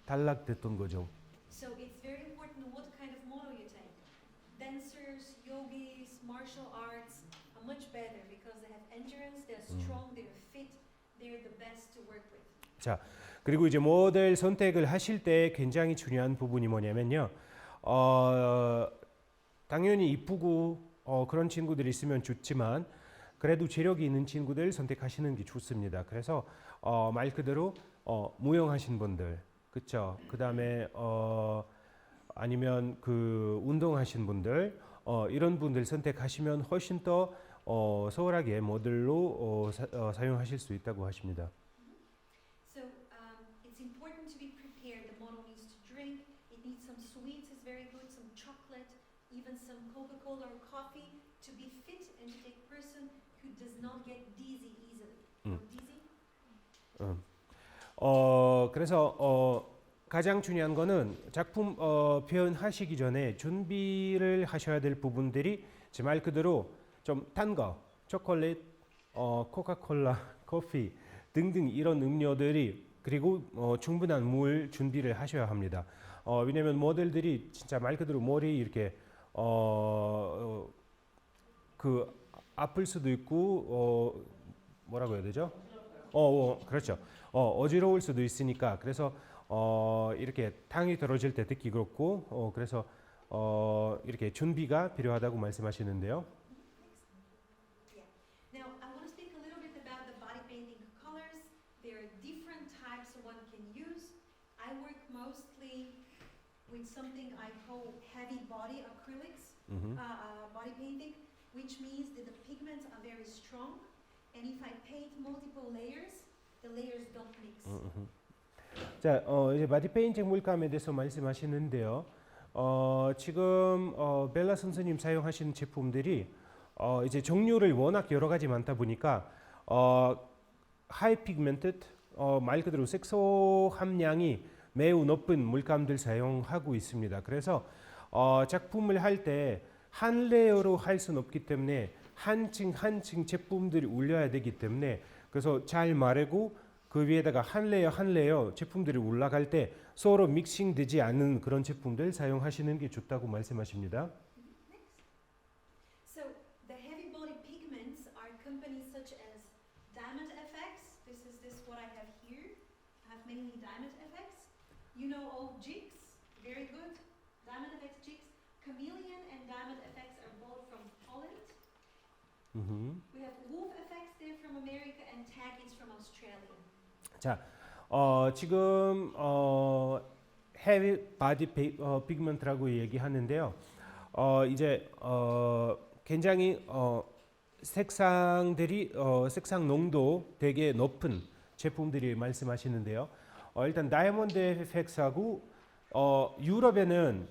탈락됐던 거죠. So it's very important what kind of model you take. Dancers, yogis, martial arts are much better because they have endurance, they're strong, they're fit, they're the best to work with. 자, 그리고 이제 모델 선택을 하실 때 굉장히 중요한 부분이 뭐냐면요. 당연히 이쁘고 그런 친구들이 있으면 좋지만 그래도 체력이 있는 친구들 선택하시는 게 좋습니다. 그래서 말 그대로 무용하신 분들, 그렇죠? 그다음에 아니면 그 운동하신 분들 이런 분들 선택하시면 훨씬 더 수월하게 모델로 사용하실 수 있다고 하십니다. So it's important to be prepared. The model needs to drink. It needs some sweets is very good, some chocolate, even some Coca-Cola or coffee to be fit and to take person who does not get dizzy easily. Dizzy? 그래서 가장 중요한 거는 작품 표현하시기 전에 준비를 하셔야 될 부분들이 제 말 그대로 좀 탄 거, 초콜릿, 코카콜라, 커피 등등 이런 음료들이 그리고 충분한 물 준비를 하셔야 합니다. 왜냐면 모델들이 진짜 말 그대로 머리 이렇게 그 아플 수도 있고 뭐라고 해야 되죠? 그렇죠. 어지러울 수도 있으니까 그래서 이렇게 탕이 떨어질 때 듣기 그렇고 그래서 이렇게 준비가 필요하다고 말씀하시는데요. Now, I want to speak a little bit about the body painting colors. There are different types one can use. I work mostly with something I call heavy body acrylics, body painting, which means that the pigments are very strong. And if I paint multiple layers, the layers don't mix. 자, 이제 바디 페인팅 물감에 대해서 말씀하시는데요. 지금 벨라 선생님 사용하시는 제품들이 이제 종류를 워낙 여러 가지 많다 보니까 하이 피그멘트 말 그대로 색소 함량이 매우 높은 물감들 사용하고 있습니다. 그래서 작품을 할 때 한 레이어로 할 수는 없기 때문에 한 층 한 층 제품들이 올려야 되기 때문에 그래서 잘 마르고 그 위에다가 한 레이어 제품들이 올라갈 때 서로 믹싱되지 않는 그런 제품들 사용하시는 게 좋다고 말씀하십니다. So the heavy body pigments are companies such as Diamond FX. This is what I have here. I have mainly Diamond FX. You know all jigs, very good. Diamond FX jigs. Chameleon and Diamond FX are both from Holland. We have Wolf FX, they're from America, and Tag is from Australia. 자, 지금 헤비 바디 피그먼트라고 얘기하는데요. 이제 굉장히 색상들이 색상 농도 되게 높은 제품들이 말씀하시는데요. 일단 다이아몬드 FX하고 유럽에는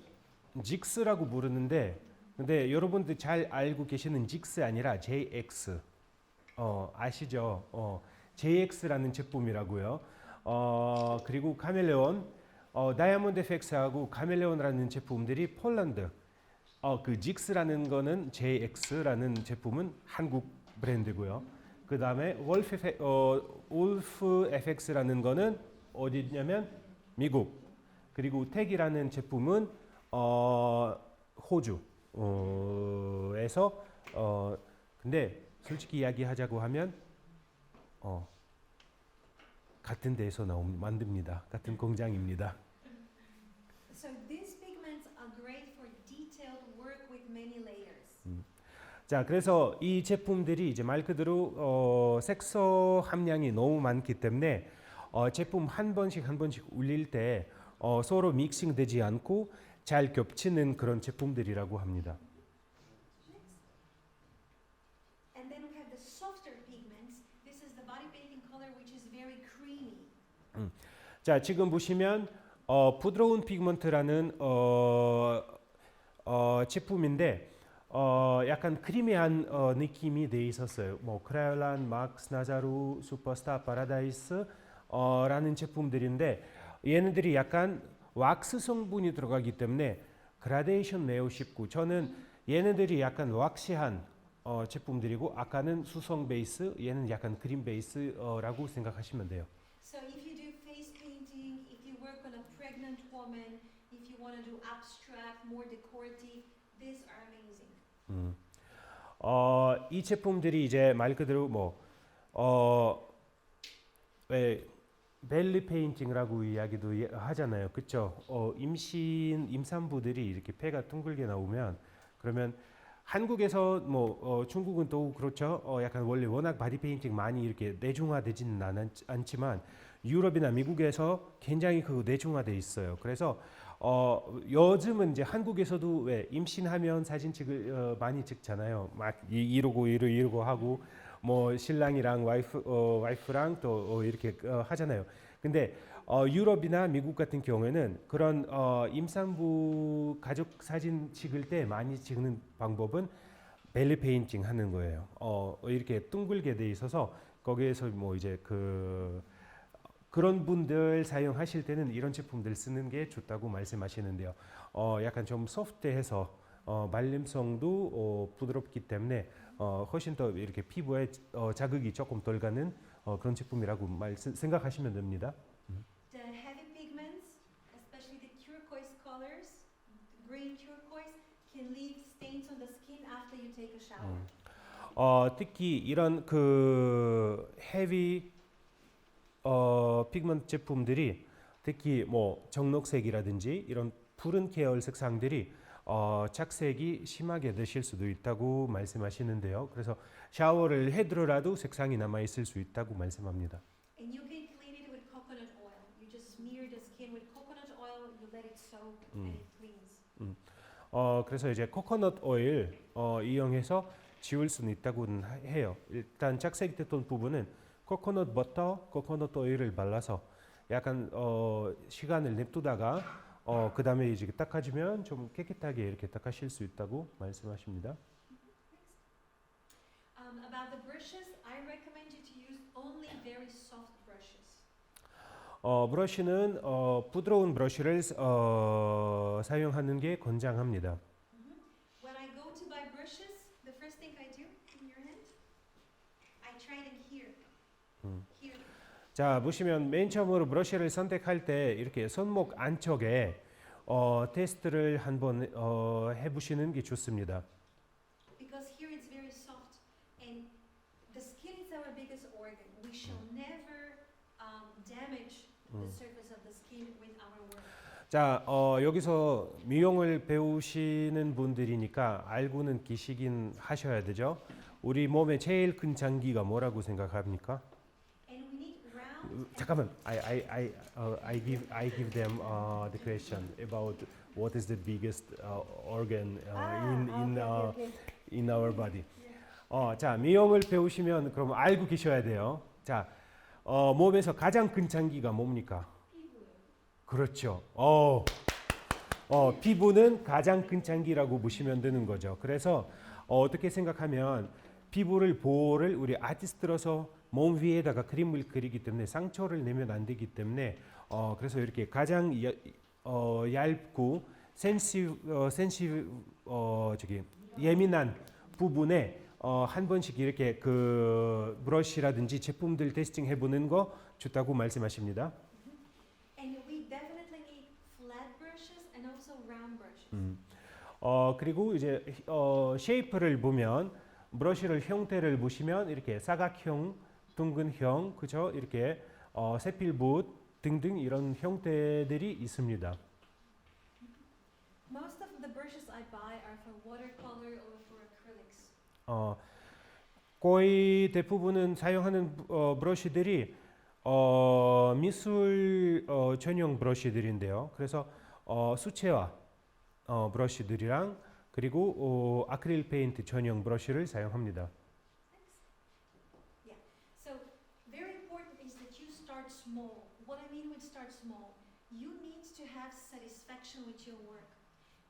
직스라고 부르는데, 근데 여러분들 잘 알고 계시는 직스 아니라 JX 아시죠? JX라는 제품이라고요. 그리고 카멜레온, 다이아몬드 FX하고 카멜레온이라는 제품들이 폴란드. 그 직스라는 거는 JX라는 제품은 한국 브랜드고요. 그 다음에 wolf FX라는 거는 어디냐면 미국. 그리고 택이라는 제품은 호주에서 근데 솔직히 이야기하자고 하면 같은 데에서 만듭니다. 같은 공장입니다. So these pigments are great for detailed work with many layers. 자, 그래서 이 제품들이 이제 말 그대로 색소 함량이 너무 많기 때문에 제품 한 번씩 올릴 때 서로 믹싱되지 않고 잘 겹치는 그런 제품들이라고 합니다. And then we have the softer pigments. This is the body painting color which is very creamy. 자, 지금 보시면 부드러운 피그먼트라는 제품인데 약간 크리미한 느낌이 돼 있었어요. 뭐 크라이올란, 막스 나자루, 슈퍼스타 파라다이스 라는 제품들인데 얘네들이 약간 왁스 성분이 들어가기 때문에 그라데이션 매우 쉽고, 저는 얘네들이 약간 왁시한 제품들이고 아까는 수성 베이스, 얘는 약간 크림 베이스라고 생각하시면 돼요. So if you do face painting, if you work on a pregnant woman, if you want to do abstract, more decorative, these are amazing. 이 제품들이 이제 말 그대로 왜 벨리 페인팅이라고 이야기도 하잖아요, 그렇죠? 임산부들이 이렇게 폐가 둥글게 나오면 그러면 한국에서 중국은 또 그렇죠. 약간 원래 워낙 바디 페인팅 많이 이렇게 내중화되지는 않지만 유럽이나 미국에서 굉장히 그 내중화돼 있어요. 그래서 요즘은 이제 한국에서도 왜 임신하면 사진 많이 찍잖아요. 막 이러고 하고 뭐 신랑이랑 와이프랑 또 이렇게 하잖아요. 근데 유럽이나 미국 같은 경우에는 그런 임산부 가족 사진 찍을 때 많이 찍는 방법은 벨리 페인팅 하는 거예요. 이렇게 둥글게 돼 있어서 거기에서 뭐 이제 그런 분들 사용하실 때는 이런 제품들 쓰는 게 좋다고 말씀하시는데요. 약간 좀 소프트해서 말림성도 부드럽기 때문에 훨씬 더 이렇게 피부에 자극이 조금 덜 가는 그런 제품이라고 생각하시면 됩니다. The heavy pigments, especially the turquoise colors, green turquoise, can leave stains on the skin after you take a shower. 특히 이런 그 헤비 피그먼트 제품들이 특히 뭐 정록색이라든지 이런 푸른 계열 색상들이 착색이 심하게 되실 수도 있다고 말씀하시는데요. 그래서 샤워를 해들어라도 색상이 남아 있을 수 있다고 말씀합니다. And you can clean it with coconut oil. You just smear the skin with coconut oil, you let it soak, and it cleans. 그래서 이제 코코넛 오일 이용해서 지울 수는 있다고는 해요. 일단 착색됐던 부분은 코코넛 버터, 코코넛 오일을 발라서 약간 시간을 냅두다가 그 다음에 이제 닦아주면 좀 깨끗하게 이렇게 닦아실 수 있다고 말씀하십니다. About the brushes, I recommend you to use only very soft brushes. 브러쉬는 부드러운 브러쉬를 사용하는 게 권장합니다. When I go to buy brushes, the first thing I do in your hand, I try them here. Here. 자, 보시면 맨 처음으로 브러쉬를 선택할 때 이렇게 손목 안쪽에 테스트를 한번 해보시는 게 좋습니다. Because here it's very soft, and the skin is our biggest organ. We shall never damage the surface of the skin with our work. 자, 여기서 미용을 배우시는 분들이니까 알고는 계시긴 하셔야 되죠. 우리 몸의 제일 큰 장기가 뭐라고 생각합니까? And we need round 잠깐만. I give them the question about what is the biggest organ in our body. 자, 미용을 배우시면 그럼 알고 계셔야 돼요. 자, 몸에서 가장 큰 장기가 뭡니까? 그렇죠. 피부는 가장 큰 장기라고 보시면 되는 거죠. 그래서 어떻게 생각하면 피부를 보호를 우리 아티스트로서 몸 위에다가 그림을 그리기 때문에 상처를 내면 안 되기 때문에 그래서 이렇게 가장 얇고 예민한 부분에 한 번씩 이렇게 그 브러쉬라든지 제품들 테스팅 해보는 거 좋다고 말씀하십니다. And we definitely need flat brushes and also round brushes. 그리고 이제 쉐이프를 보면 브러쉬를 형태를 보시면 이렇게 사각형, 둥근형, 그죠? 이렇게 세필붓 등등 이런 형태들이 있습니다. Most of the brushes I buy are for watercolor or for acrylics. 거의 대부분은 사용하는 브러쉬들이 미술 전용 브러쉬들인데요. 그래서 수채화 브러쉬들이랑 그리고 아크릴 페인트 전용 브러쉬를 사용합니다. Yeah. So very important is that you start small. What I mean with start small, you need to have satisfaction with your work.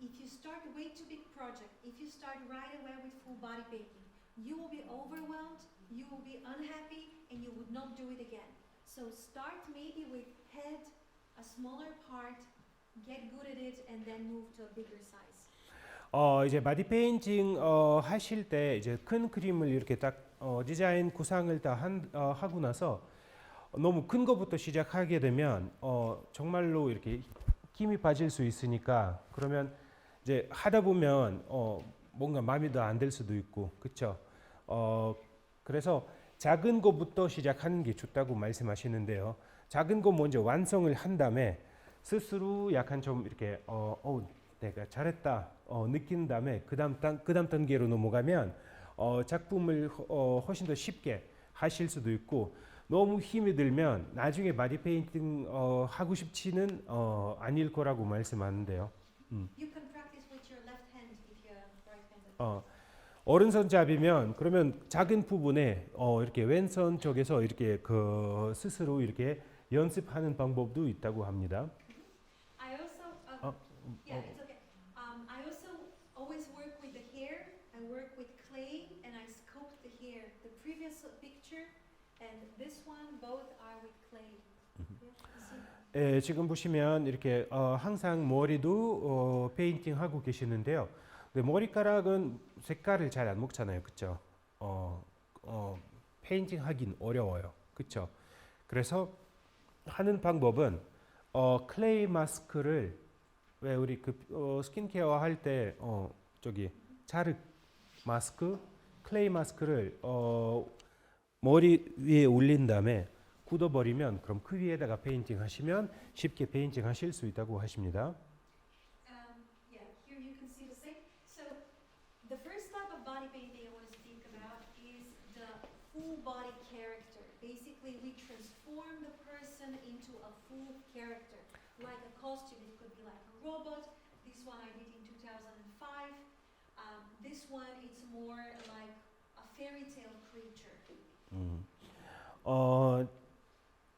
If you start way too big project, if you start right away with full body painting, you will be overwhelmed, you will be unhappy, and you would not do it again. So start maybe with head, a smaller part, get good at it, and then move to a bigger size. 이제 바디 페인팅 하실 때 이제 큰 그림을 이렇게 딱 디자인 구상을 다 하고 나서 너무 큰 거부터 시작하게 되면 정말로 이렇게 힘이 빠질 수 있으니까 그러면 이제 하다 보면 뭔가 마음에 더 안 들 수도 있고 그렇죠. 그래서 작은 거부터 시작하는 게 좋다고 말씀하시는데요. 작은 거 먼저 완성을 한 다음에 스스로 약간 좀 이렇게 내가 잘했다 느낀 다음에 그다음 단계로 넘어가면 작품을 훨씬 더 쉽게 하실 수도 있고 너무 힘이 들면 나중에 바디 페인팅 하고 싶지는 아닐 거라고 말씀하는데요. You can practice with your left hand if you're right-handed. 오른손잡이면 그러면 작은 부분에 이렇게 왼손 쪽에서 이렇게 그 스스로 이렇게 연습하는 방법도 있다고 합니다. I also, yeah, it's okay. I also always work with the hair. I work with clay and I sculpt the hair. The previous picture and this one both are with clay. Yeah, you see? 지금 보시면 이렇게 항상 머리도 페인팅 하고 계시는데요. 근데 머리카락은 색깔을 잘 안 먹잖아요, 그렇죠? 페인팅 하긴 어려워요, 그렇죠? 그래서 하는 방법은 클레이 마스크를 왜 우리 그 스킨케어 할 때 저기 자르 마스크, 클레이 마스크를 머리 위에 올린 다음에 굳어버리면 그럼 그 위에다가 페인팅 하시면 쉽게 페인팅 하실 수 있다고 하십니다. Yeah, here you can see the same. So the first type of body painting I want to speak about is the full body character. Basically, we transform the person into a full character, like a costume. It could be like a robot. This one I did in 2005. This one it's more like a fairy tale creature.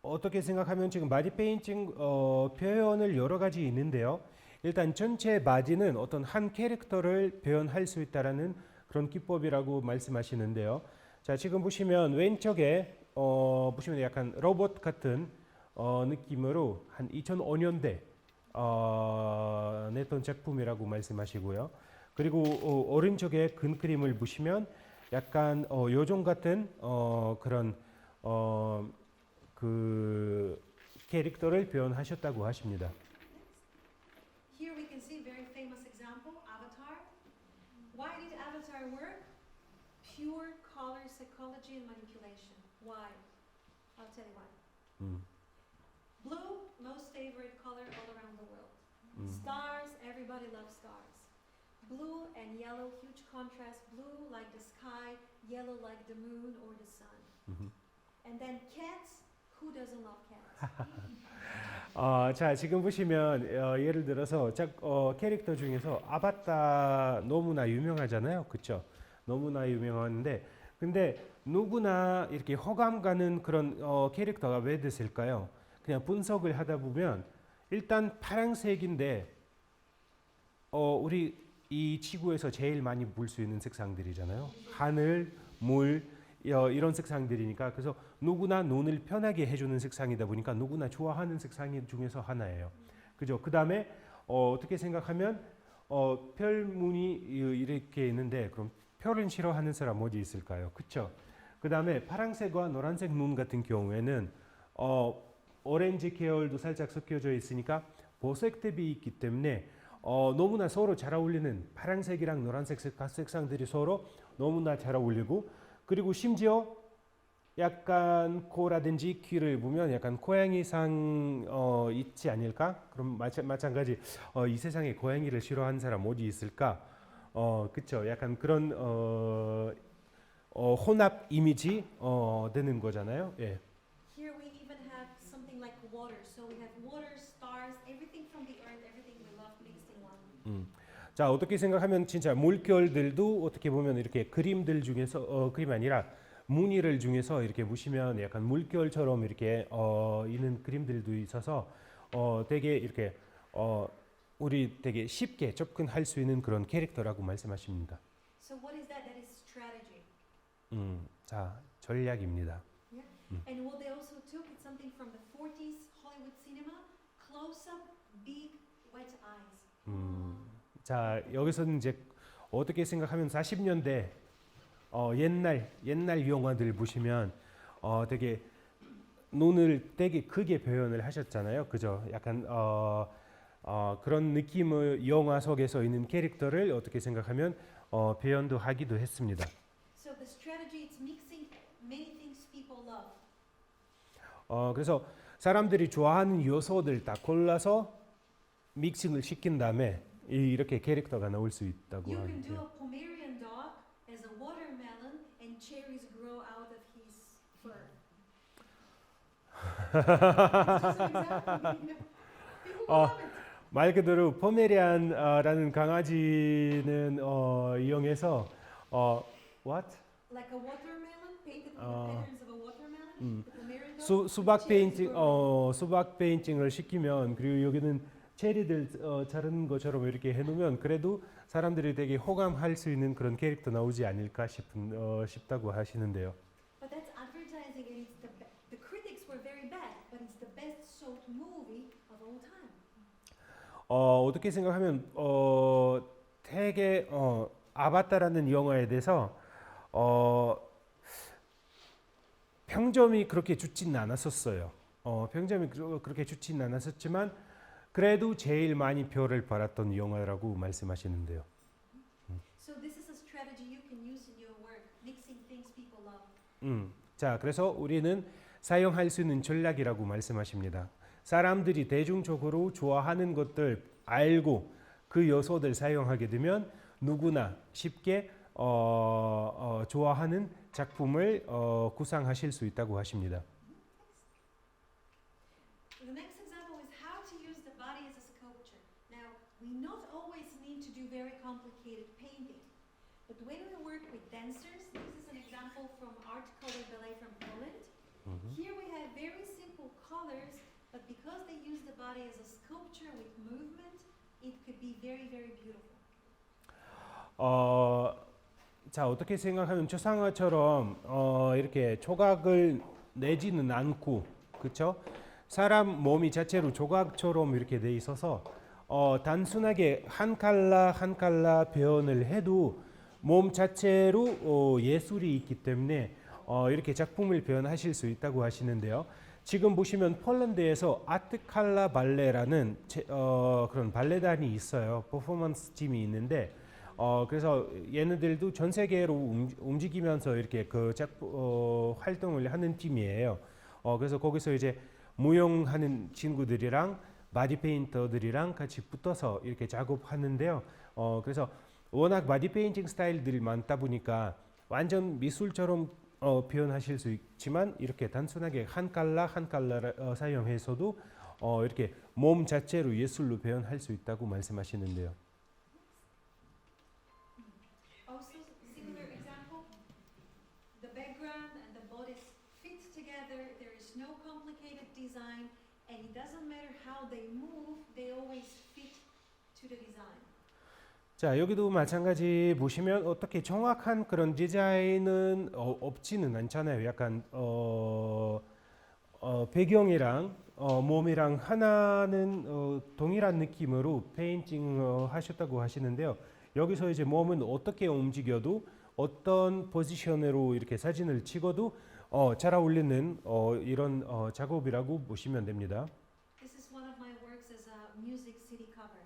어떻게 생각하면 지금 바디 페인팅 표현을 여러 가지 있는데요. 일단 전체 바디는 어떤 한 캐릭터를 표현할 수 있다라는 그런 기법이라고 말씀하시는데요. 자, 지금 보시면 왼쪽에 보시면 약간 로봇 같은 느낌으로 한 2005년대 냈던 작품이라고 말씀하시고요. 그리고 오른쪽에 큰 그림을 보시면 약간 요정 같은 그런 그 캐릭터를 표현하셨다고 하십니다. Here we can see a very famous example, Avatar. Why did Avatar work? Pure color psychology and manipulation. Why? I'll tell you why. Blue, most favorite color all around the world. Stars, everybody loves stars. Blue and yellow, huge contrast. Blue like the sky, yellow like the moon or the sun. And then cats, Who doesn't love cats? 자 지금 보시면 예를 들어서 캐릭터 중에서 아바타 너무나 유명하잖아요, 그렇죠? 너무나 유명한데 근데 누구나 이렇게 호감 가는 그런 캐릭터가 왜 됐을까요? 그냥 분석을 하다 보면 일단 파란색인데 우리 이 지구에서 제일 많이 볼 수 있는 색상들이잖아요. 하늘, 물 이런 색상들이니까 그래서 누구나 눈을 편하게 해주는 색상이다 보니까 누구나 좋아하는 색상 중에서 하나예요. 그죠? 그 다음에 어떻게 생각하면 별무늬 이렇게 있는데 그럼 별은 싫어하는 사람 어디 있을까요? 그렇죠? 그 다음에 파란색과 노란색 눈 같은 경우에는 오렌지 계열도 살짝 섞여져 있으니까 보색 대비 있기 때문에 너무나 서로 잘 어울리는 파란색이랑 노란색 색상들이 서로 너무나 잘 어울리고 그리고 심지어 약간 코라든지 귀를 보면 약간 고양이상 있지 않을까? 그럼 마찬가지 이 세상에 고양이를 싫어하는 사람 어디 있을까? 그쵸? 약간 그런 혼합 이미지 되는 거잖아요. 예. Here we even have something like water. So we have water, stars, everything from the earth, everything we love mixed in one. 자 어떻게 생각하면 진짜 물결들도 어떻게 보면 이렇게 그림들 중에서 그림 아니라 무늬를 중에서 이렇게 보시면 약간 물결처럼 이렇게 있는 그림들도 있어서 되게 이렇게 우리 되게 쉽게 접근할 수 있는 그런 캐릭터라고 말씀하십니다. So what is that? That is strategy. 자 전략입니다. Yeah. And what they also took is something from the 40s Hollywood cinema, close-up, big, wet eyes. 자 여기서는 이제 어떻게 생각하면 40년대 옛날 영화들 보시면 되게 눈을 되게 크게 표현을 하셨잖아요, 그죠? 약간 그런 느낌의 영화 속에서 있는 캐릭터를 어떻게 생각하면 표현도 하기도 했습니다. So the strategy is mixing many things people love. 그래서 사람들이 좋아하는 요소들 다 골라서 믹싱을 시킨 다음에 이렇게 캐릭터가 나올 수 있다고 You can do 하는데요. a Pomerian dog as a watermelon and cherries grow out of his fur. It's just an example. People love it. 말 그대로 포메리안라는 강아지는 이용해서 what? Like a watermelon painted with the patterns of a watermelon. The Pomerian dog. 수박 cherries 페인팅 grow out. 수박 페인팅을 시키면 그리고 여기는 체리들 자르는 것처럼 이렇게 해놓으면 그래도 사람들이 되게 호감할 수 있는 그런 캐릭터 나오지 않을까 싶다고 하시는데요. But that's advertising, and it's the critics were very bad, but it's the best sold movie of all time. 어떻게 생각하면 되게 아바타라는 영화에 대해서 평점이 그렇게 좋지는 않았었어요. 평점이 그렇게 좋지는 않았었지만 그래도 제일 많이 별을 받았던 영화라고 말씀하시는데요. So this is a strategy you can use in your work, mixing things people love. 자, 그래서 우리는 사용할 수 있는 전략이라고 말씀하십니다. 사람들이 대중적으로 좋아하는 것들 알고 그 요소들 사용하게 되면 누구나 쉽게 좋아하는 작품을 구상하실 수 있다고 하십니다. The next example is how to use the body as a sculpture. Now, we not always need to do very complicated painting, but when we work with dancers, this is an example from Art Color Ballet from Poland. Here we have very simple colors, but because they use the body as a sculpture with movement, it could be very, very beautiful. 자 어떻게 생각하면 초상화처럼 이렇게 조각을 내지는 않고 그렇죠? 사람 몸이 자체로 조각처럼 이렇게 돼 있어서 단순하게 한 칼라 한 칼라 표현을 해도 몸 자체로 예술이 있기 때문에 이렇게 작품을 표현하실 수 있다고 하시는데요. 지금 보시면 폴란드에서 아트칼라 발레라는 그런 발레단이 있어요. 퍼포먼스 팀이 있는데 그래서 얘네들도 전 세계로 움직이면서 이렇게 그 활동을 하는 팀이에요. 그래서 거기서 이제 무용하는 친구들이랑 바디 페인터들이랑 같이 붙어서 이렇게 작업하는데요. 그래서 워낙 바디 페인팅 스타일들이 많다 보니까 완전 미술처럼 표현하실 수 있지만 이렇게 단순하게 한 칼라 한 칼라 사용해서도 이렇게 몸 자체로 예술로 표현할 수 있다고 말씀하시는데요. Also, similar example, the background and the bodies fit together. There is no complicated design, and it doesn't matter how they move, they always fit to the design. 자, 여기도 마찬가지 보시면 어떻게 정확한 그런 디자인은 없지는 않잖아요. 약간 배경이랑 몸이랑 하나는 동일한 느낌으로 페인팅 하셨다고 하시는데요. 여기서 이제 몸은 어떻게 움직여도 어떤 포지션으로 이렇게 사진을 찍어도 잘 어울리는 이런 작업이라고 보시면 됩니다. This is one of my works as a music CD cover.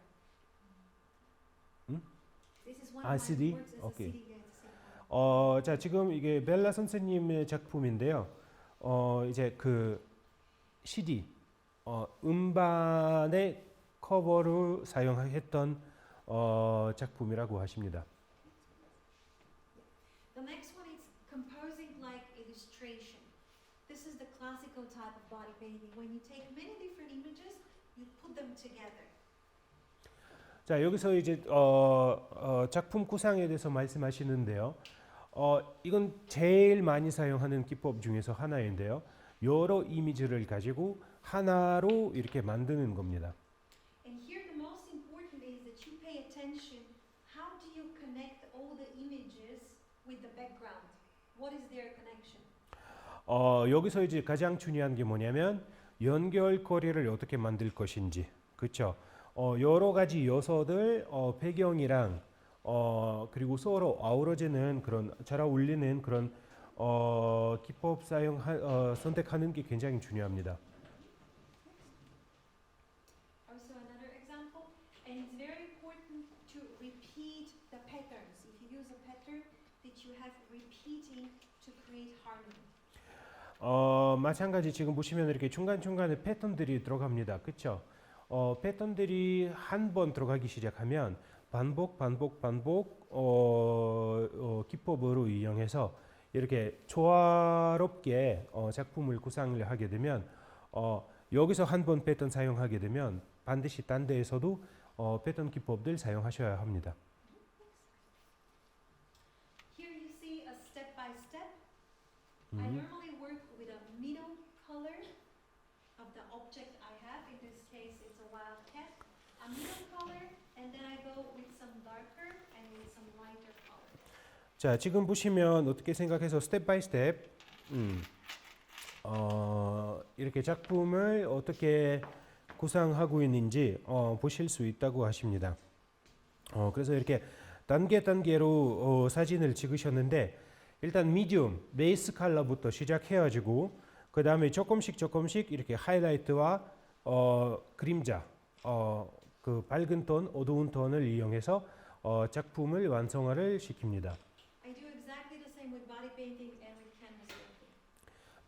This is one of my CD? works as Okay. a CD, yeah, it's a CD cover. 자, 지금 이게 벨라 선생님의 작품인데요. 이제 그 CD 음반의 커버로 사용했던 작품이라고 하십니다. The next one is composing like illustration. This is the classical type of body painting. When you take many different images, you put them together. 자, 여기서 이제 작품 구상에 대해서 말씀하시는데요. 이건 제일 많이 사용하는 기법 중에서 하나인데요. 여러 이미지를 가지고 하나로 이렇게 만드는 겁니다. And here the most important is that you pay attention. How do you connect all the images with the background? What is their connection? 여기서 이제 가장 중요한 게 뭐냐면 연결고리를 어떻게 만들 것인지, 그렇죠? 여러 가지 요소들 배경이랑 그리고 서로 아우러지는 그런 잘 어울리는 그런 기법 선택하는 게 굉장히 중요합니다. Also another example, and it's very important to repeat the patterns. If you use a pattern, that you have repeating to create harmony. 마찬가지 지금 보시면 이렇게 중간중간에 패턴들이 들어갑니다. 그렇죠? 패턴들이 한 번 들어가기 시작하면 반복 기법으로 이용해서 이렇게 조화롭게 작품을 구상을 하게 되면 여기서 한 번 패턴 사용하게 되면 반드시 딴 데에서도 패턴 기법들 사용하셔야 합니다. Here you see a step by step. I normally work with a middle color of the object I have. In this case, it's a wild cat. A middle color, and then I go with some darker and with some lighter color. 자, 지금 보시면 어떻게 생각해서 스텝 바이 스텝 이렇게 작품을 어떻게 구상하고 있는지 보실 수 있다고 하십니다. 그래서 이렇게 단계로 사진을 찍으셨는데 일단 미디움, 베이스 컬러부터 시작해가지고 그 다음에 조금씩 이렇게 하이라이트와 그림자, 그 밝은 톤, 어두운 톤을 이용해서 작품을 완성화를 시킵니다. I do exactly the same with body painting and with canvas painting.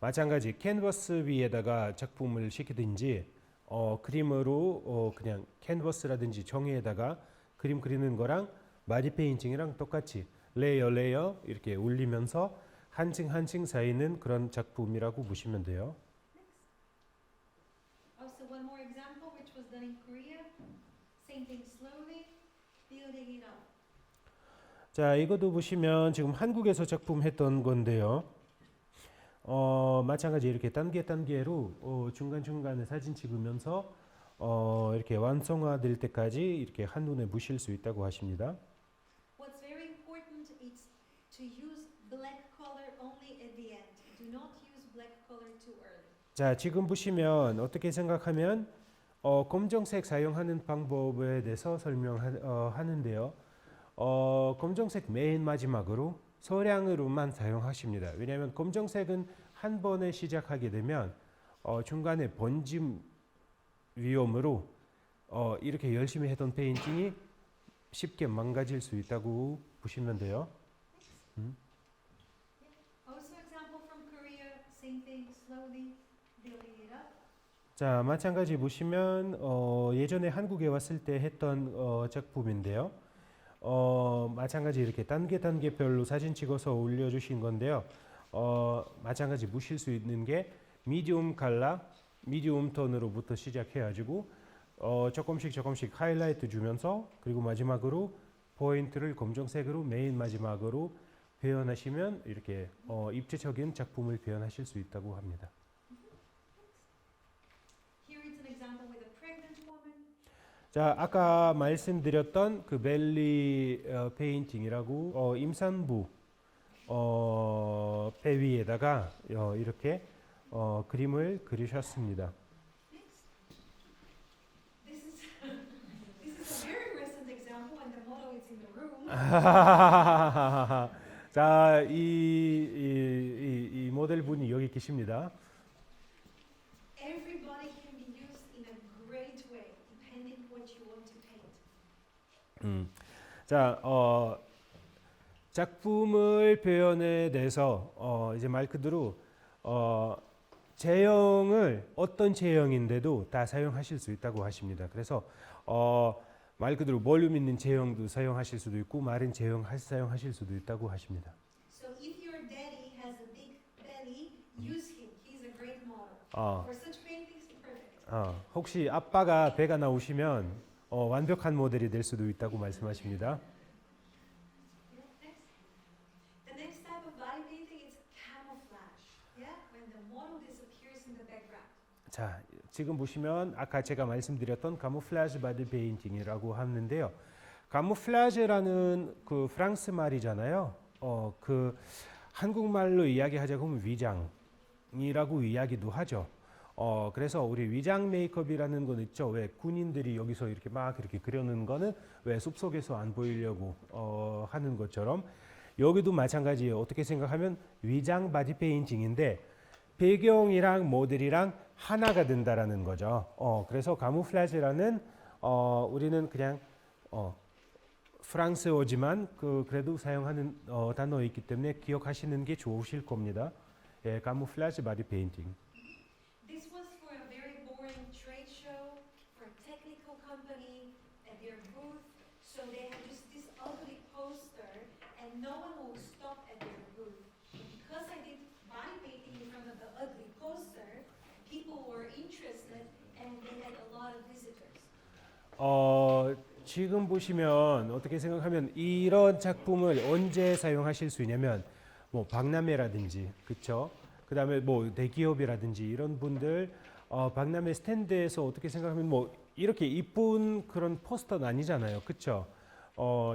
마찬가지 캔버스 위에다가 작품을 시키든지 그림으로 그냥 캔버스라든지 종이에다가 그림 그리는 거랑 바디 페인팅이랑 똑같이 레이어 이렇게 올리면서 한 층 쌓이는 그런 작품이라고 보시면 돼요. Also, one more example, which was done in Korea. Same thing, slowly building it up. 자, 이것도 보시면 지금 한국에서 작품했던 건데요. 마찬가지 이렇게 단계로 중간중간에 사진 찍으면서 이렇게 완성화될 때까지 이렇게 한눈에 보실 수 있다고 하십니다. What's very important is to use black color only at the end. Do not use black color too early. 자, 지금 보시면 어떻게 생각하면 검정색 사용하는 방법에 대해서 설명하는데요. 검정색 맨 마지막으로 소량으로만 사용하십니다. 왜냐하면 검정색은 한 번에 시작하게 되면 중간에 번짐 위험으로 이렇게 열심히 했던 페인팅이 쉽게 망가질 수 있다고 보시면 돼요. Also, example from Korea, same thing, slowly building it up. 자, 마찬가지 보시면 예전에 한국에 왔을 때 했던 작품인데요. 마찬가지 이렇게 단계별로 사진 찍어서 올려주신 건데요. 마찬가지 보실 수 있는 게 미디움 컬러, 미디움 톤으로부터 시작해가지고 조금씩 하이라이트 주면서 그리고 마지막으로 포인트를 검정색으로 메인 마지막으로 표현하시면 이렇게 입체적인 작품을 표현하실 수 있다고 합니다. Here is an example with a pregnant woman. 자, 아까 말씀드렸던 그 벨리 페인팅이라고 임산부 배 위에다가 이렇게 그림을 그리셨습니다. Next. This is a very recent example, and the model is in the room. 자, 이 모델분이 여기 계십니다. Everybody can be used in a great way, depending what you want to paint. 자, 작품을 표현에 대해서 이제 말 그대로 제형을 어떤 제형인데도 다 사용하실 수 있다고 하십니다. 그래서 말 그대로 볼륨 있는 제형도 사용하실 수도 있고 마른 제형 사용하실 수도 있다고 하십니다. So if your daddy has a big belly, use him. He's a great model. 어, For such paintings, perfect. 혹시 아빠가 배가 나오시면 완벽한 모델이 될 수도 있다고 말씀하십니다. Yeah, next. The next type of body painting is camouflage. Yeah, when the model disappears in the background. 자, 지금 보시면 아까 제가 말씀드렸던 카모플라즈 바디 페인팅이라고 하는데요. 카모플라즈라는 그 프랑스 말이잖아요. 그 한국말로 이야기하자고 하면 위장이라고 이야기도 하죠. 그래서 우리 위장 메이크업이라는 건 있죠. 왜 군인들이 여기서 이렇게 막 이렇게 그려놓은 거는 왜 숲속에서 안 보이려고 하는 것처럼 여기도 마찬가지예요. 어떻게 생각하면 위장 바디 페인팅인데 배경이랑 모델이랑 하나가 된다라는 거죠. 그래서 카모플라즈라는 우리는 그냥 프랑스어지만 그래도 사용하는 단어이기 때문에 기억하시는 게 좋으실 겁니다. 예, 카모플라즈 바디 페인팅. This was for a very boring trade show for a technical company at their booth. So they had just this ugly poster, and no one will stop at their booth. Because I did body painting in front of the ugly poster, people were interested, and they had a lot of visitors. 지금 보시면 어떻게 생각하면 이런 작품을 언제 사용하실 수 있냐면 뭐 박람회라든지 그쵸? 그다음에 뭐 대기업이라든지 이런 분들 박람회 스탠드에서 어떻게 생각하면 뭐 이렇게 이쁜 그런 포스터는 아니잖아요. 그쵸?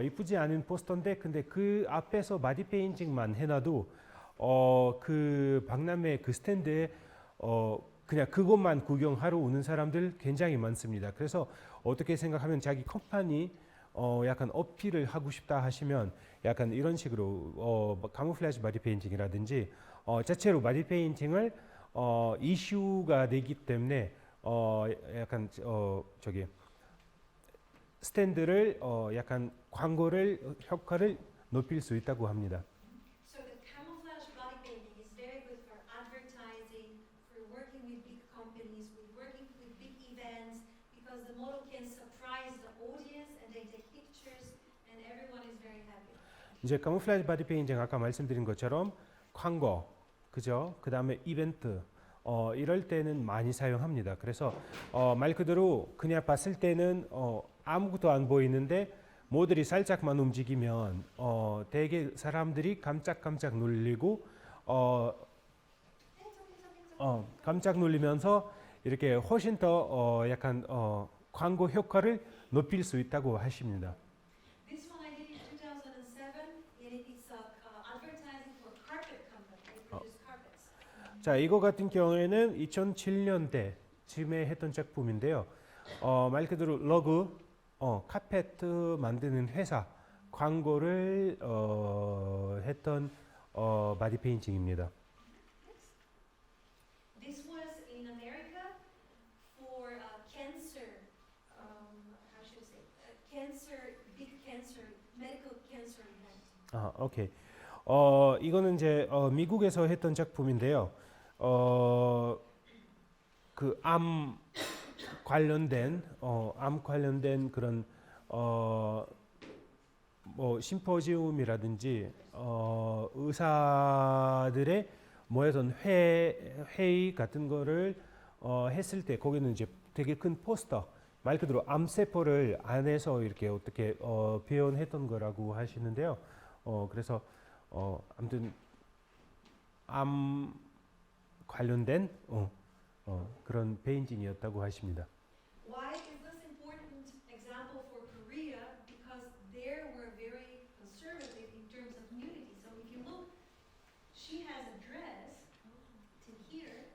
이쁘지 않은 포스터인데 근데 그 앞에서 바디 페인팅만 해놔도 그 박람회 그 스탠드에 그냥 그것만 구경하러 오는 사람들 굉장히 많습니다. 그래서 어떻게 생각하면 자기 컴퍼니 약간 어필을 하고 싶다 하시면 약간 이런 식으로 카모플라즈 바디 페인팅이라든지 자체로 바디 페인팅을 이슈가 되기 때문에 약간 저기 스탠드를 약간 광고를 효과를 높일 수 있다고 합니다. So the camouflage body painting is very good for advertising, for working with big companies, with working with big events, because the model can surprise the audience and they take pictures and everyone is very happy. 이제 카모플라즈 바디 페인팅 아까 말씀드린 것처럼 광고, 그죠? 그 다음에 이벤트, 이럴 때는 많이 사용합니다. 그래서 말 그대로 그냥 봤을 때는 아무것도 안 보이는데 모델이 살짝만 움직이면 되게 사람들이 깜짝 놀리고 깜짝 놀리면서 이렇게 훨씬 더 약간 광고 효과를 높일 수 있다고 하십니다. This one I did in 2007 and it's advertising for carpet company. They produce carpets. 자, 이거 같은 경우에는 2007년대쯤에 했던 작품인데요. 말 그대로 러그, 카페트 만드는 회사 광고를 했던 바디 페인팅입니다. This was in America for cancer. How should I say? Cancer, big cancer, medical cancer event. 오케이. 이거는 이제 미국에서 했던 작품인데요. 그 암 관련된 그런 뭐 심포지움이라든지 의사들의 모여선 회의 같은 거를 했을 때 거기는 이제 되게 큰 포스터 말 그대로 암세포를 안에서 이렇게 어떻게 표현했던 거라고 하시는데요. 그래서 아무튼 암 관련된 그런 페인팅이었다고 하십니다. Why is this important example for Korea? Because there we're very conservative in terms of nudity. So if you look, she has a dress to here.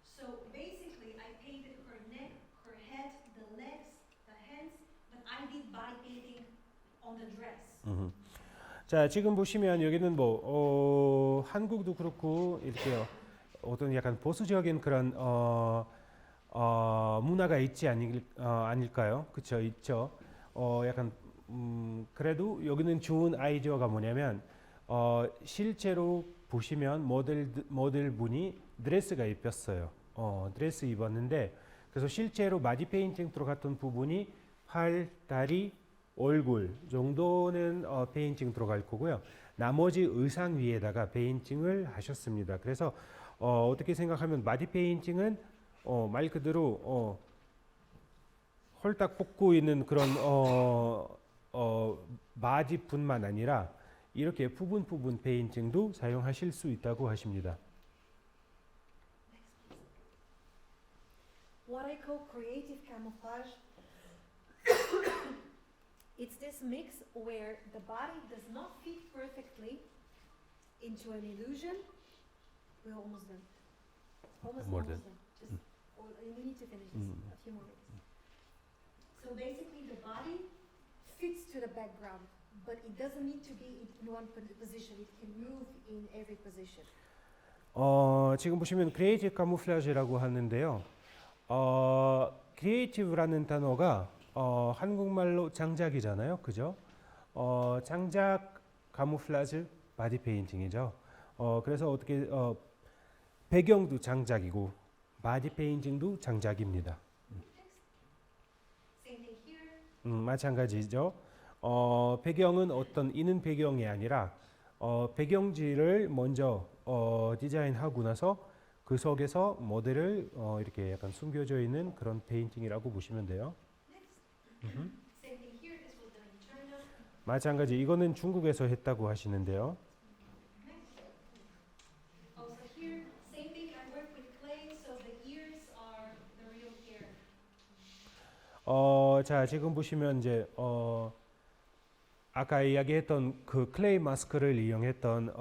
So basically, I painted her neck, her head, the legs, the hands, but I did body painting on the dress. 자, 지금 보시면 여기는 뭐 한국도 그렇고 이렇게 어떤 약간 보수적인 그런 문화가 있지 아닐까요? 그렇죠, 있죠. 약간 그래도 여기는 좋은 아이디어가 뭐냐면 실제로 보시면 모델분이 드레스가 입혔어요. 드레스 입었는데 그래서 실제로 바디 페인팅 들어갔던 부분이 팔, 다리, 얼굴 정도는 페인팅 들어갈 거고요. 나머지 의상 위에다가 페인팅을 하셨습니다. 그래서 어떻게 생각하면 바디 페인팅은 말 그대로 홀딱 벗고 있는 그런 바지뿐만 아니라 이렇게 부분 페인팅도 사용하실 수 있다고 하십니다. What I call creative camouflage, it's this mix where the body does not fit perfectly into an illusion. We're almost done. Almost done. Just, we need to finish this. A few more minutes. So basically, the body fits to the background, but it doesn't need to be in one position. It can move in every position. 지금 보시면 크리에이티브 카모플라지라고 하는데요. 크리에이티브라는 단어가 한국말로 장작이잖아요, 그죠? 장작 카모플라지 바디 페인팅이죠. 그래서 어떻게 배경도 장작이고 바디 페인팅도 장작입니다. Same thing here. 마찬가지죠. 배경은 어떤 있는 배경이 아니라 배경지를 먼저 디자인하고 나서 그 속에서 모델을 이렇게 약간 숨겨져 있는 그런 페인팅이라고 보시면 돼요. Same thing here. This was done in China. 마찬가지 이거는 중국에서 했다고 하시는데요. Also here, same thing. I work with clay, so the ears are the real hair. 자 지금 보시면 이제 아까 이야기했던 그 클레이 마스크를 이용했던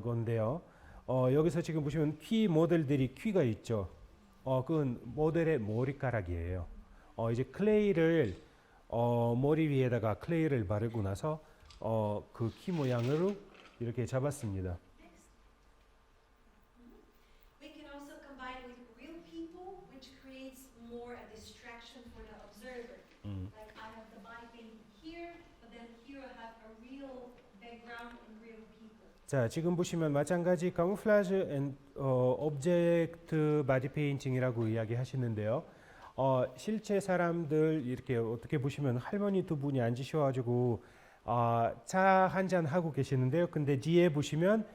건데요. 여기서 지금 보시면 키 모델들이 키가 있죠. 그건 모델의 머리카락이에요. 이제 클레이를 머리 위에다가 클레이를 바르고 나서 그 키 모양으로 이렇게 잡았습니다. We can also combine with real people, which creates more a distraction for the observer. Like I have the body painting here, but then here I have a real background and real people. 자 지금 보시면 마찬가지 카모플라즈 앤 오브젝트 바디 페인팅이라고 이야기하시는데요. 실제 사람들 이렇게 어떻게 보시면 할머니 두 분이 앉으셔가지고 차 한 잔 하고 계시는데요. 근데 뒤에 보시면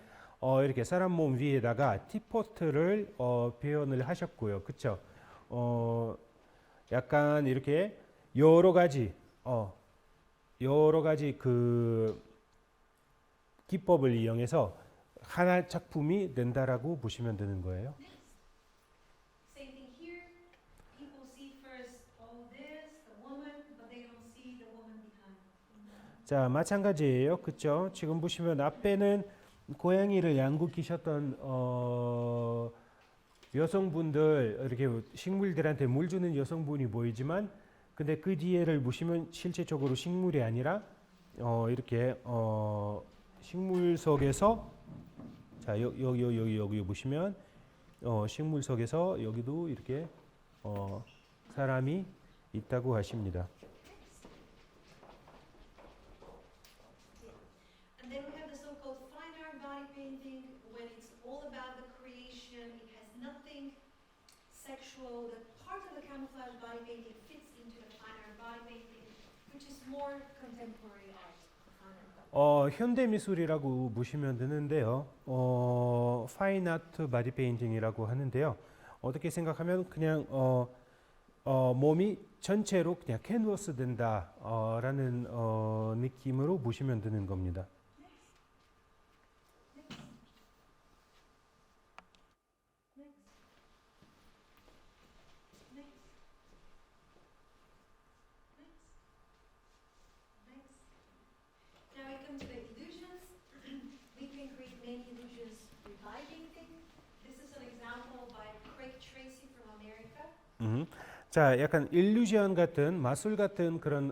이렇게 사람 몸 위에다가 티포트를 표현을 하셨고요. 그렇죠? 약간 이렇게 여러 가지 그 기법을 이용해서 하나 작품이 된다라고 보시면 되는 거예요. Same thing here. People see first all this, the woman, but they don't see the woman behind. 자, 마찬가지예요. 그렇죠? 지금 보시면 앞에는 고양이를 양극히셨던 여성분들 이렇게 식물들한테 물 주는 여성분이 보이지만 근데 그 뒤에를 보시면 실제적으로 식물이 아니라 이렇게 식물 속에서 자, 여기 보시면 식물 속에서 여기도 이렇게 사람이 있다고 하십니다. And then we have the so-called fine art body painting, when it's all about the creation. It has nothing sexual. The part of the camouflage body painting fits into the fine art body painting, which is more contemporary art. fine art? 현대 미술이라고 보시면 되는데요. 파인 아트 바디 페인팅이라고 하는데요. 어떻게 생각하면 그냥 몸이 전체로 그냥 캔버스 된다라는 느낌으로 보시면 되는 겁니다. Now we come to the illusions. We can create many illusions by painting. This is an example by Craig Tracy from America. 자, 약간 일루전 같은 마술 같은 그런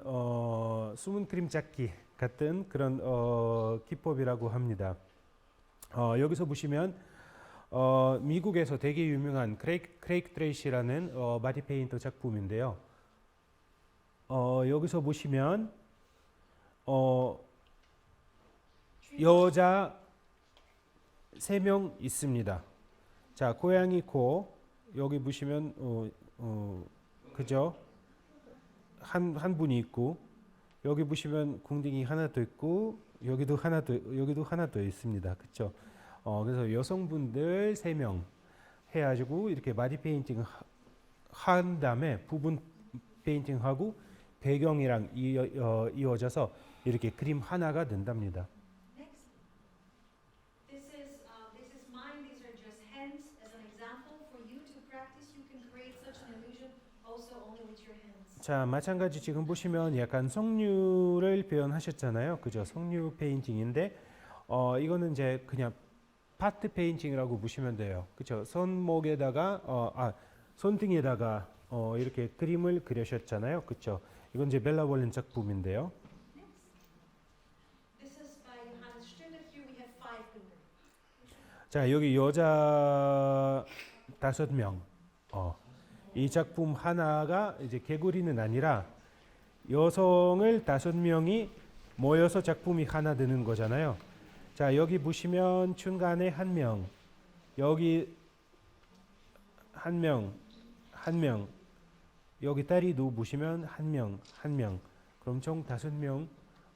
숨은 그림 찾기 같은 그런 기법이라고 합니다. 여기서 보시면 미국에서 되게 유명한 크레이크 트레이시라는 바디 페인터 작품인데요. 여기서 보시면 여자 3명 있습니다. 자, 고양이 코 여기 보시면 그죠? 한 분이 있고 여기 보시면 궁둥이 하나 더 있고 여기도 하나 더 있습니다. 그렇죠? 그래서 여성분들 3명 해가지고 이렇게 바디 페인팅 한 다음에 부분 페인팅하고 배경이랑 이어져서 이렇게 그림 하나가 된답니다. Next. This is mine. These are just hands as an example for you to practice. You can create such an illusion also only with your hands. 자, 마찬가지 지금 보시면 약간 석류를 표현하셨잖아요. 그죠? 석류 페인팅인데 이거는 이제 그냥 파트 페인팅이라고 보시면 돼요. 그죠? 손목에다가 손등에다가 이렇게 그림을 그리셨잖아요. 그죠? 이건 이제 벨라 볼린 작품인데요. This is by Johannes Stöber. Here we have 5 women. 자, 여기 여자 5명. 이 작품 하나가 이제 개구리는 아니라 여성을 5명이 모여서 작품이 하나 되는 거잖아요. 자, 여기 보시면 중간에 1명, 여기 1명, 여기 다리도 보시면 1명. 그럼 총 5명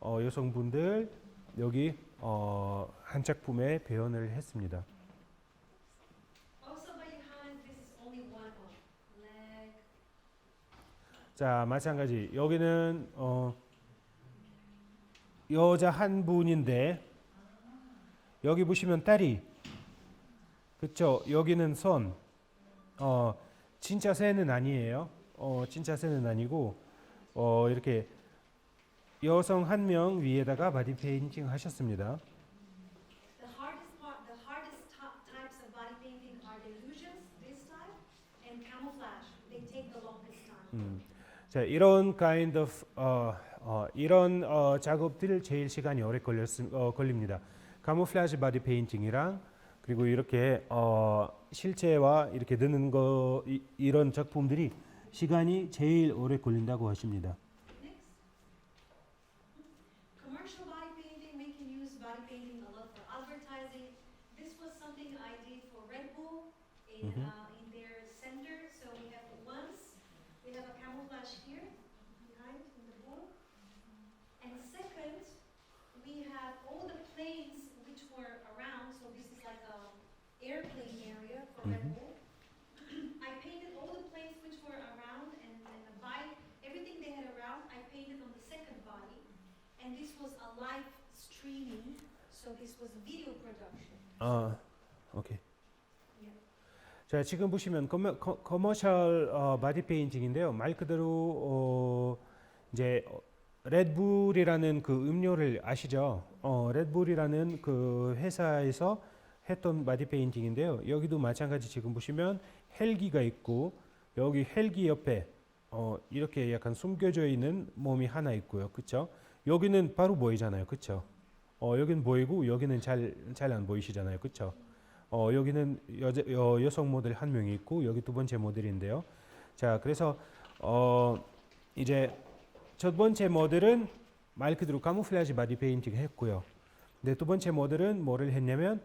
여성분들 여기 한 작품에 표현을 했습니다. Also by Johannes, this is only one arm. Leg. 자, 마찬가지 여기는 여자 한 분인데 여기 보시면 다리, 그쵸? 여기는 손. 진짜 새는 아니에요. 진짜 새는 아니고 이렇게 여성 1명 위에다가 바디 페인팅 하셨습니다. The hardest types of body painting are the illusions, this type, and camouflage. They take the longest time. 자, 이런 kind of 이런 작업들 제일 시간이 오래 걸립니다. 카모플라지 바디 페인팅이랑 그리고 이렇게 실체와 이렇게 드는 거 이런 작품들이 시간이 제일 오래 걸린다고 하십니다. Next. Commercial body painting, we can use body painting a lot for advertising. This was something I did for Red Bull in their center. So we have a camouflage here behind in the bull. And second, we have all the planes which were around. So this is like a airplane area for Red Bull. I painted all the planes which were around and the body, everything they had around, I painted on the second body. And this was a live streaming, so this was video production. 오케이. Yeah. 자, 지금 보시면 커머셜 바디 페인팅인데요. 말 그대로 이제 레드불이라는 그 음료를 아시죠? 레드불이라는 그 회사에서 했던 바디 페인팅인데요. 여기도 마찬가지 지금 보시면 헬기가 있고 여기 헬기 옆에 이렇게 약간 숨겨져 있는 몸이 하나 있고요. 그렇죠? 여기는 바로 보이잖아요. 그렇죠? 여기는 보이고 여기는 잘 안 보이시잖아요. 그렇죠? 여기는 여성 모델 1명이 있고 여기 두 번째 모델인데요. 자, 그래서 이제 첫 번째 모델은 말 그대로 카모플라지 바디 페인팅 했고요. 근데 두 번째 모델은 뭐를 했냐면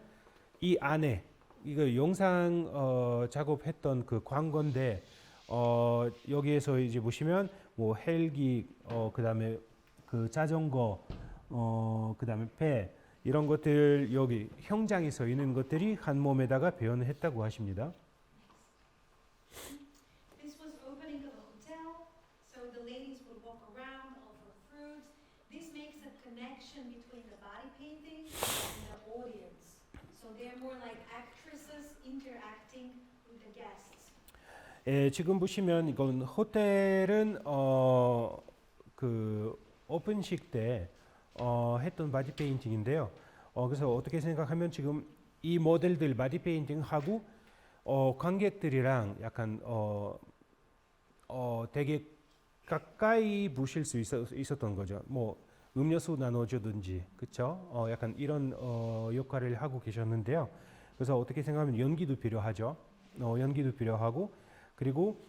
이 안에 이거 영상 작업했던 그 광고인데 여기에서 이제 보시면 뭐 헬기 그다음에 그 자전거 그다음에 배 이런 것들 여기 형장이 서 있는 것들이 한 몸에다가 표현을 했다고 하십니다. This was opening of a hotel, so the ladies would walk around, offer fruits. This makes a connection between the body painting and the audience. So they're more like actresses interacting with the guests. 지금 보시면 이건 호텔은 그 오픈식 때 했던 바디 페인팅인데요. 그래서 어떻게 생각하면 지금 이 모델들 바디 페인팅 하고 관객들이랑 약간 되게 가까이 보실 수 있었던 거죠. 뭐 음료수 나눠주든지, 그렇죠? 약간 이런 역할을 하고 계셨는데요. 그래서 어떻게 생각하면 연기도 필요하죠. 연기도 필요하고 그리고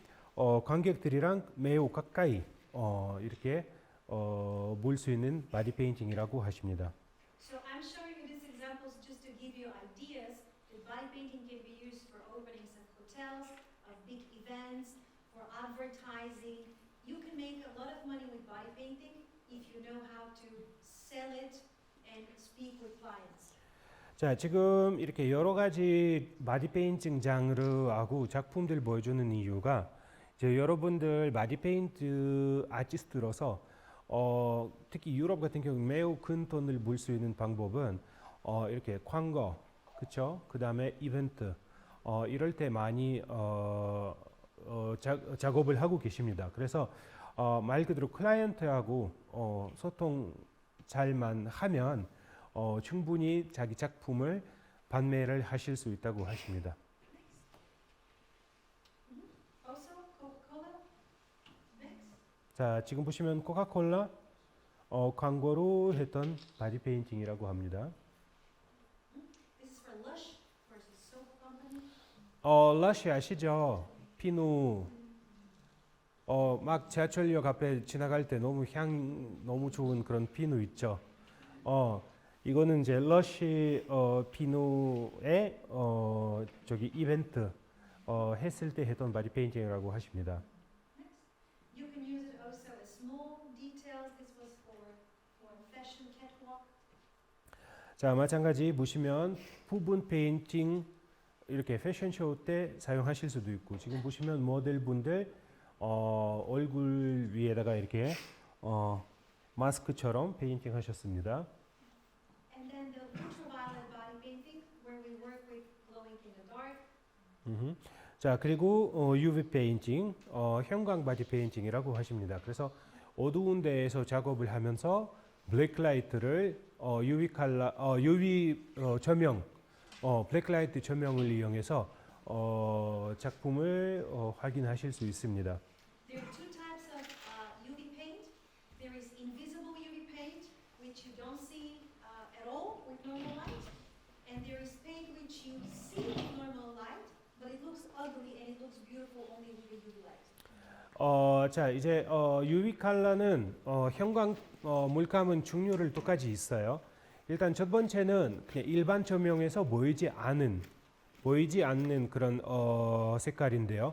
관객들이랑 매우 가까이 이렇게 볼 수 있는 바디 페인팅이라고 하십니다. So I'm showing you these examples just to give you ideas that body painting can be used for openings of hotels, of big events, for advertising. You can make a lot of money with body painting if you know how to sell it and speak with clients. 자, 지금 이렇게 여러 가지 바디 페인팅 장르하고 작품들 보여주는 이유가 이제 여러분들 바디 페인트 아티스트로서 특히 유럽 같은 경우 매우 큰 돈을 벌 수 있는 방법은 이렇게 광고, 그렇죠? 그다음에 이벤트 이럴 때 많이 작업을 하고 계십니다. 그래서 말 그대로 클라이언트하고 소통 잘만 하면 충분히 자기 작품을 판매를 하실 수 있다고 하십니다. Also, Coca-Cola. Next. 자, 지금 보시면 코카콜라 광고로 했던 바디 페인팅이라고 합니다. This is for Lush versus Soap Company. 러시 아시죠? 피누. 막 지하철역 앞에 지나갈 때 너무 향 너무 좋은 그런 피누 있죠. 이거는 이제 러시 피누의 저기 이벤트 했을 때 했던 바디 페인팅이라고 하십니다. You can use it also as small details. This was for fashion catwalk. 자, 마찬가지 보시면 부분 페인팅 이렇게 패션쇼 때 사용하실 수도 있고 지금 보시면 모델분들 얼굴 위에다가 이렇게 마스크처럼 페인팅 하셨습니다. And then the ultraviolet body painting, where we work with glowing in the dark. 자, 그리고 UV 페인팅, 형광 바디 페인팅이라고 하십니다. 그래서 어두운 데에서 작업을 하면서 블랙라이트를 UV 조명, 블랙라이트 조명을 이용해서 작품을 확인하실 수 있습니다. There are two types of UV paint. There is invisible UV paint, which you don't see at all with normal light, and there is paint which you see with normal light, but it looks ugly and it looks beautiful only with the UV light. 자, 이제 UV 컬러는 형광 물감은 종류를 똑같이 있어요. 일단 첫 번째는 그냥 일반 조명에서 보이지 않는 그런 색깔인데요.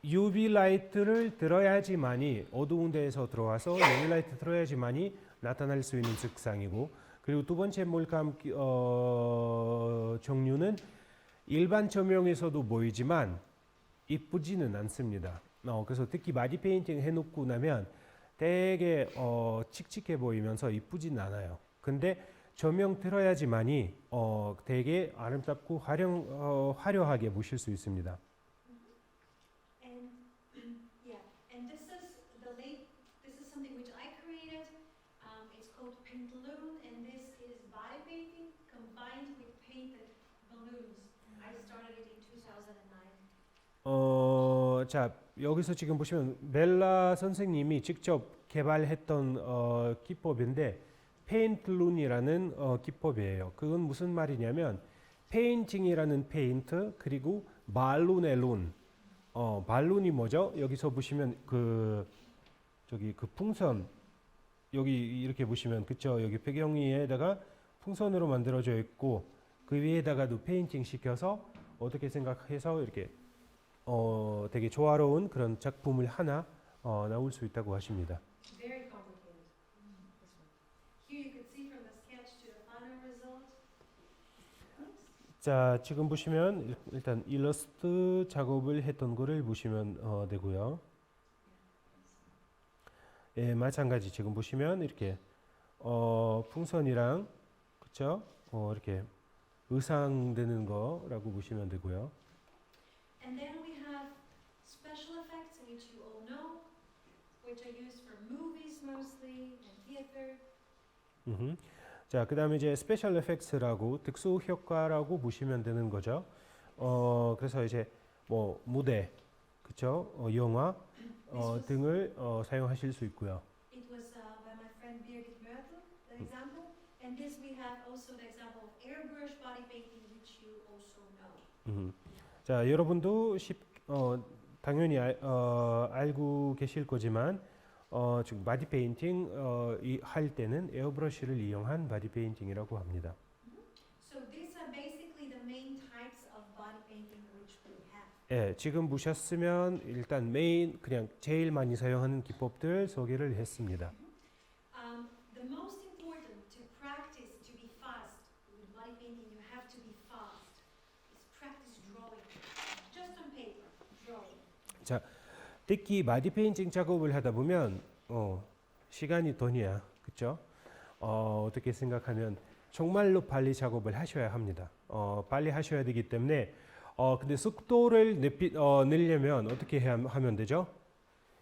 UV 라이트를 들어야지만이 어두운 데에서 들어와서 UV 라이트 들어야지만이 나타날 수 있는 색상이고, 그리고 두 번째 물감 종류는 일반 조명에서도 보이지만 이쁘지는 않습니다. 그래서 특히 바디 페인팅 해놓고 나면 되게 칙칙해 보이면서 이쁘진 않아요. 근데 조명 들어야지만이 되게 아름답고 화려하게 보실 수 있습니다. And yeah, and this is something which I created. It's called Paintloon, and this is body painting combined with painted balloons. I started it in 2009. 자, 여기서 지금 보시면 벨라 선생님이 직접 개발했던 기법인데 페인트룬이라는 기법이에요. 그건 무슨 말이냐면 페인팅이라는 페인트 그리고 발룬의 룬. 발룬이 뭐죠? 여기서 보시면 그 풍선 여기 이렇게 보시면 그쵸? 여기 배경 위에다가 풍선으로 만들어져 있고 그 위에다가도 페인팅 시켜서 어떻게 생각해서 이렇게 되게 조화로운 그런 작품을 하나 나올 수 있다고 하십니다. Very complicated. This one. Here you can 자, 지금 보시면 일단 일러스트 작업을 했던 거를 보시면 되고요. 예, 마찬가지 지금 보시면 이렇게 풍선이랑 그쵸? 이렇게 의상되는 거라고 보시면 되고요. And then we have special effects, which you all know, which are used for movies mostly and theater. 자, 그다음에 이제 스페셜 에펙트라고 특수 효과라고 보시면 되는 거죠. 그래서 이제 뭐 무대, 그쵸? 영화 등을 사용하실 수 있고요. It was by my friend Birgit Mörtel, the example. And this we have also the example of airbrush body painting, which you also know. 자, 여러분도 당연히 알고 계실 거지만 지금 바디 페인팅 할 때는 에어브러쉬를 이용한 바디 페인팅이라고 합니다. So these are basically the main types of body painting which we have. 예, 지금 보셨으면 일단 그냥 제일 많이 사용하는 기법들 소개를 했습니다. The most important to practice to be fast with body painting, you have to be fast. Is practice drawing, just on paper, drawing. 특히 바디 페인팅 작업을 하다 보면 시간이 돈이야, 그렇죠? 어떻게 생각하면 정말로 빨리 작업을 하셔야 합니다. 빨리 하셔야 되기 때문에 근데 속도를 내려면 어떻게 하면 되죠?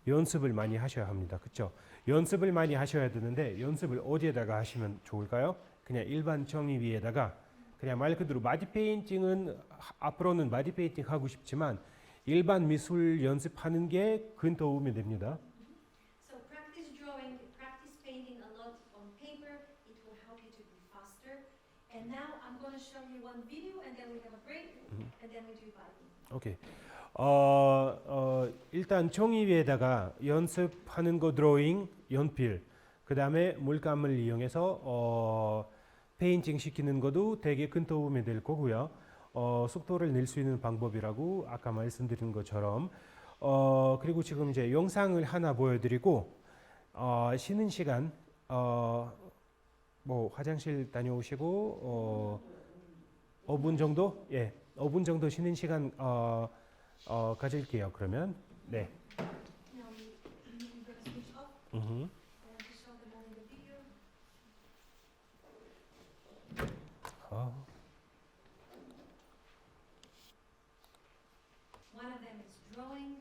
연습을 많이 하셔야 합니다, 그렇죠? 연습을 많이 하셔야 되는데 연습을 어디에다가 하시면 좋을까요? 그냥 일반 종이 위에다가 그냥 말 그대로 바디 페인팅은 앞으로는 바디 페인팅 하고 싶지만 일반 미술 연습하는 게 큰 도움이 됩니다. So practice drawing, practice painting a lot on paper. It will help you to be faster. And now I'm going to show you one video, and then we have a break, and then we do body painting. 오케이. 일단 종이 위에다가 연습하는 거 드로잉, 연필, 그 다음에 물감을 이용해서 페인팅 시키는 것도 되게 큰 도움이 될 거고요. 속도를 낼 수 있는 방법이라고 아까 말씀드린 것처럼 그리고 지금 이제 영상을 하나 보여드리고 쉬는 시간 뭐 화장실 다녀오시고 5분 정도 5분 정도 쉬는 시간 가질게요. 그러면 네. Now we're going to switch off 음. and to show them only the video. One of them is drawing.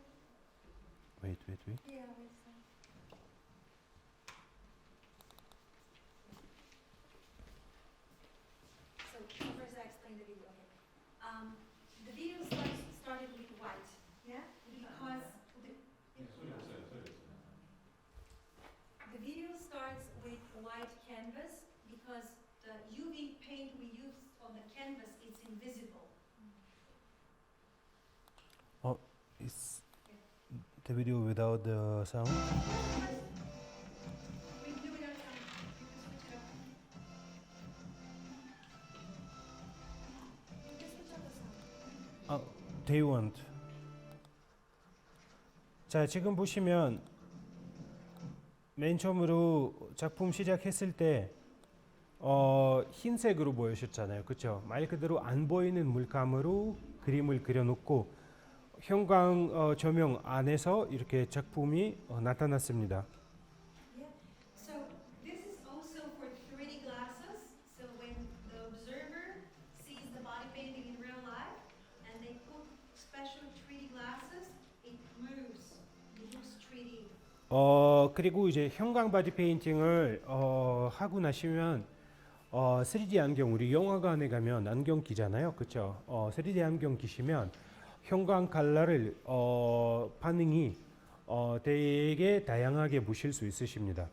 wait. Yeah, wait. So first I explain the video. Okay. The video started with white. Yeah. Because the video starts with white canvas because the UV paint we used on the canvas is invisible. Is the video without the sound? We can do it outside. You can switch it up. You can switch up the sound. They want. 자, 지금 보시면 맨 처음으로 작품 시작했을 때 흰색으로 보여주셨잖아요, 그렇죠? 말 그대로 안 보이는 물감으로 그림을 그려놓고 형광 조명 안에서 이렇게 작품이 나타났습니다. Yeah. So this is also for 3D glasses. So when the observer sees the body painting in real life and they put special 3D glasses, it moves. It looks 3D. 그리고 이제 형광 바디 페인팅을 하고 나시면 3D 안경 우리 영화관에 가면 안경 끼잖아요, 그렇죠? 3D 안경 끼시면 형광 컬러를 반응이 되게 다양하게 보실 수 있으십니다.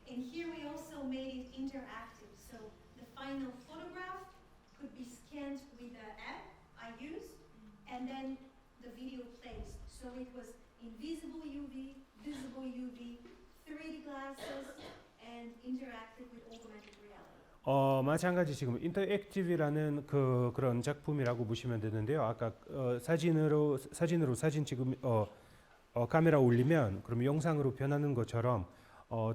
And here we also made it interactive. So the final photograph could be scanned with the app I used, and then the video plays. So it was invisible UV, visible UV, 3D glasses, and interactive with augmented reality. 마찬가지 지금 인터액티브라는 그런 작품이라고 보시면 되는데요. 아까 사진으로 사진 지금 카메라 올리면 그럼 영상으로 변하는 것처럼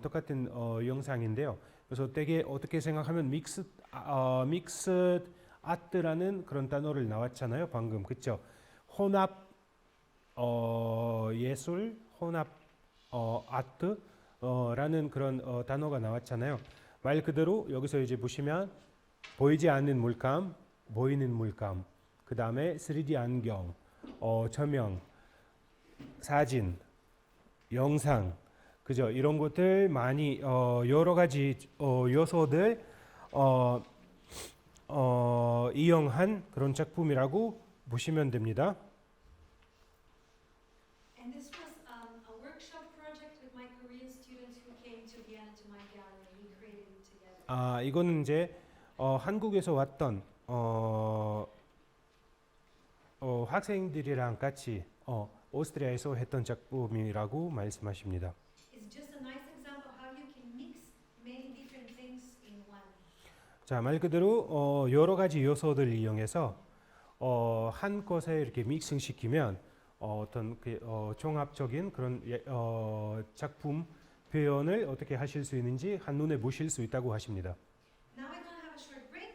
똑같은 영상인데요. 그래서 되게 어떻게 생각하면 믹스 아트라는 그런 단어를 나왔잖아요. 방금 그쵸? 혼합 예술, 혼합 아트라는 그런 단어가 나왔잖아요. 말 그대로 여기서 이제 보시면 보이지 않는 물감, 보이는 물감, 그 다음에 3D 안경, 조명, 사진, 영상, 그죠? 이런 것들 많이 여러 가지 요소들 이용한 그런 작품이라고 보시면 됩니다. And this was a workshop project with my Korean students who came to Vienna to my gallery. We created it together. 아, 이거는 이제 한국에서 왔던 학생들이랑 같이 오스트리아에서 했던 작품이라고 말씀하십니다. It's just a nice example how you can mix many different things in one. 자, 말 그대로 여러 가지 요소들을 이용해서 한 것에 이렇게 믹싱시키면 어떤 종합적인 그런 작품 표현을 어떻게 하실 수 있는지 한눈에 보실 수 있다고 하십니다. Now we're gonna have a short break,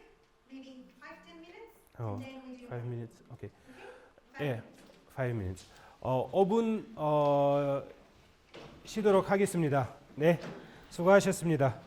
maybe 5-10 minutes, 어, and then we do 5 minutes. 오케이. Okay? 예. 5 minutes. 5분 쉬도록 하겠습니다. 네. 수고하셨습니다.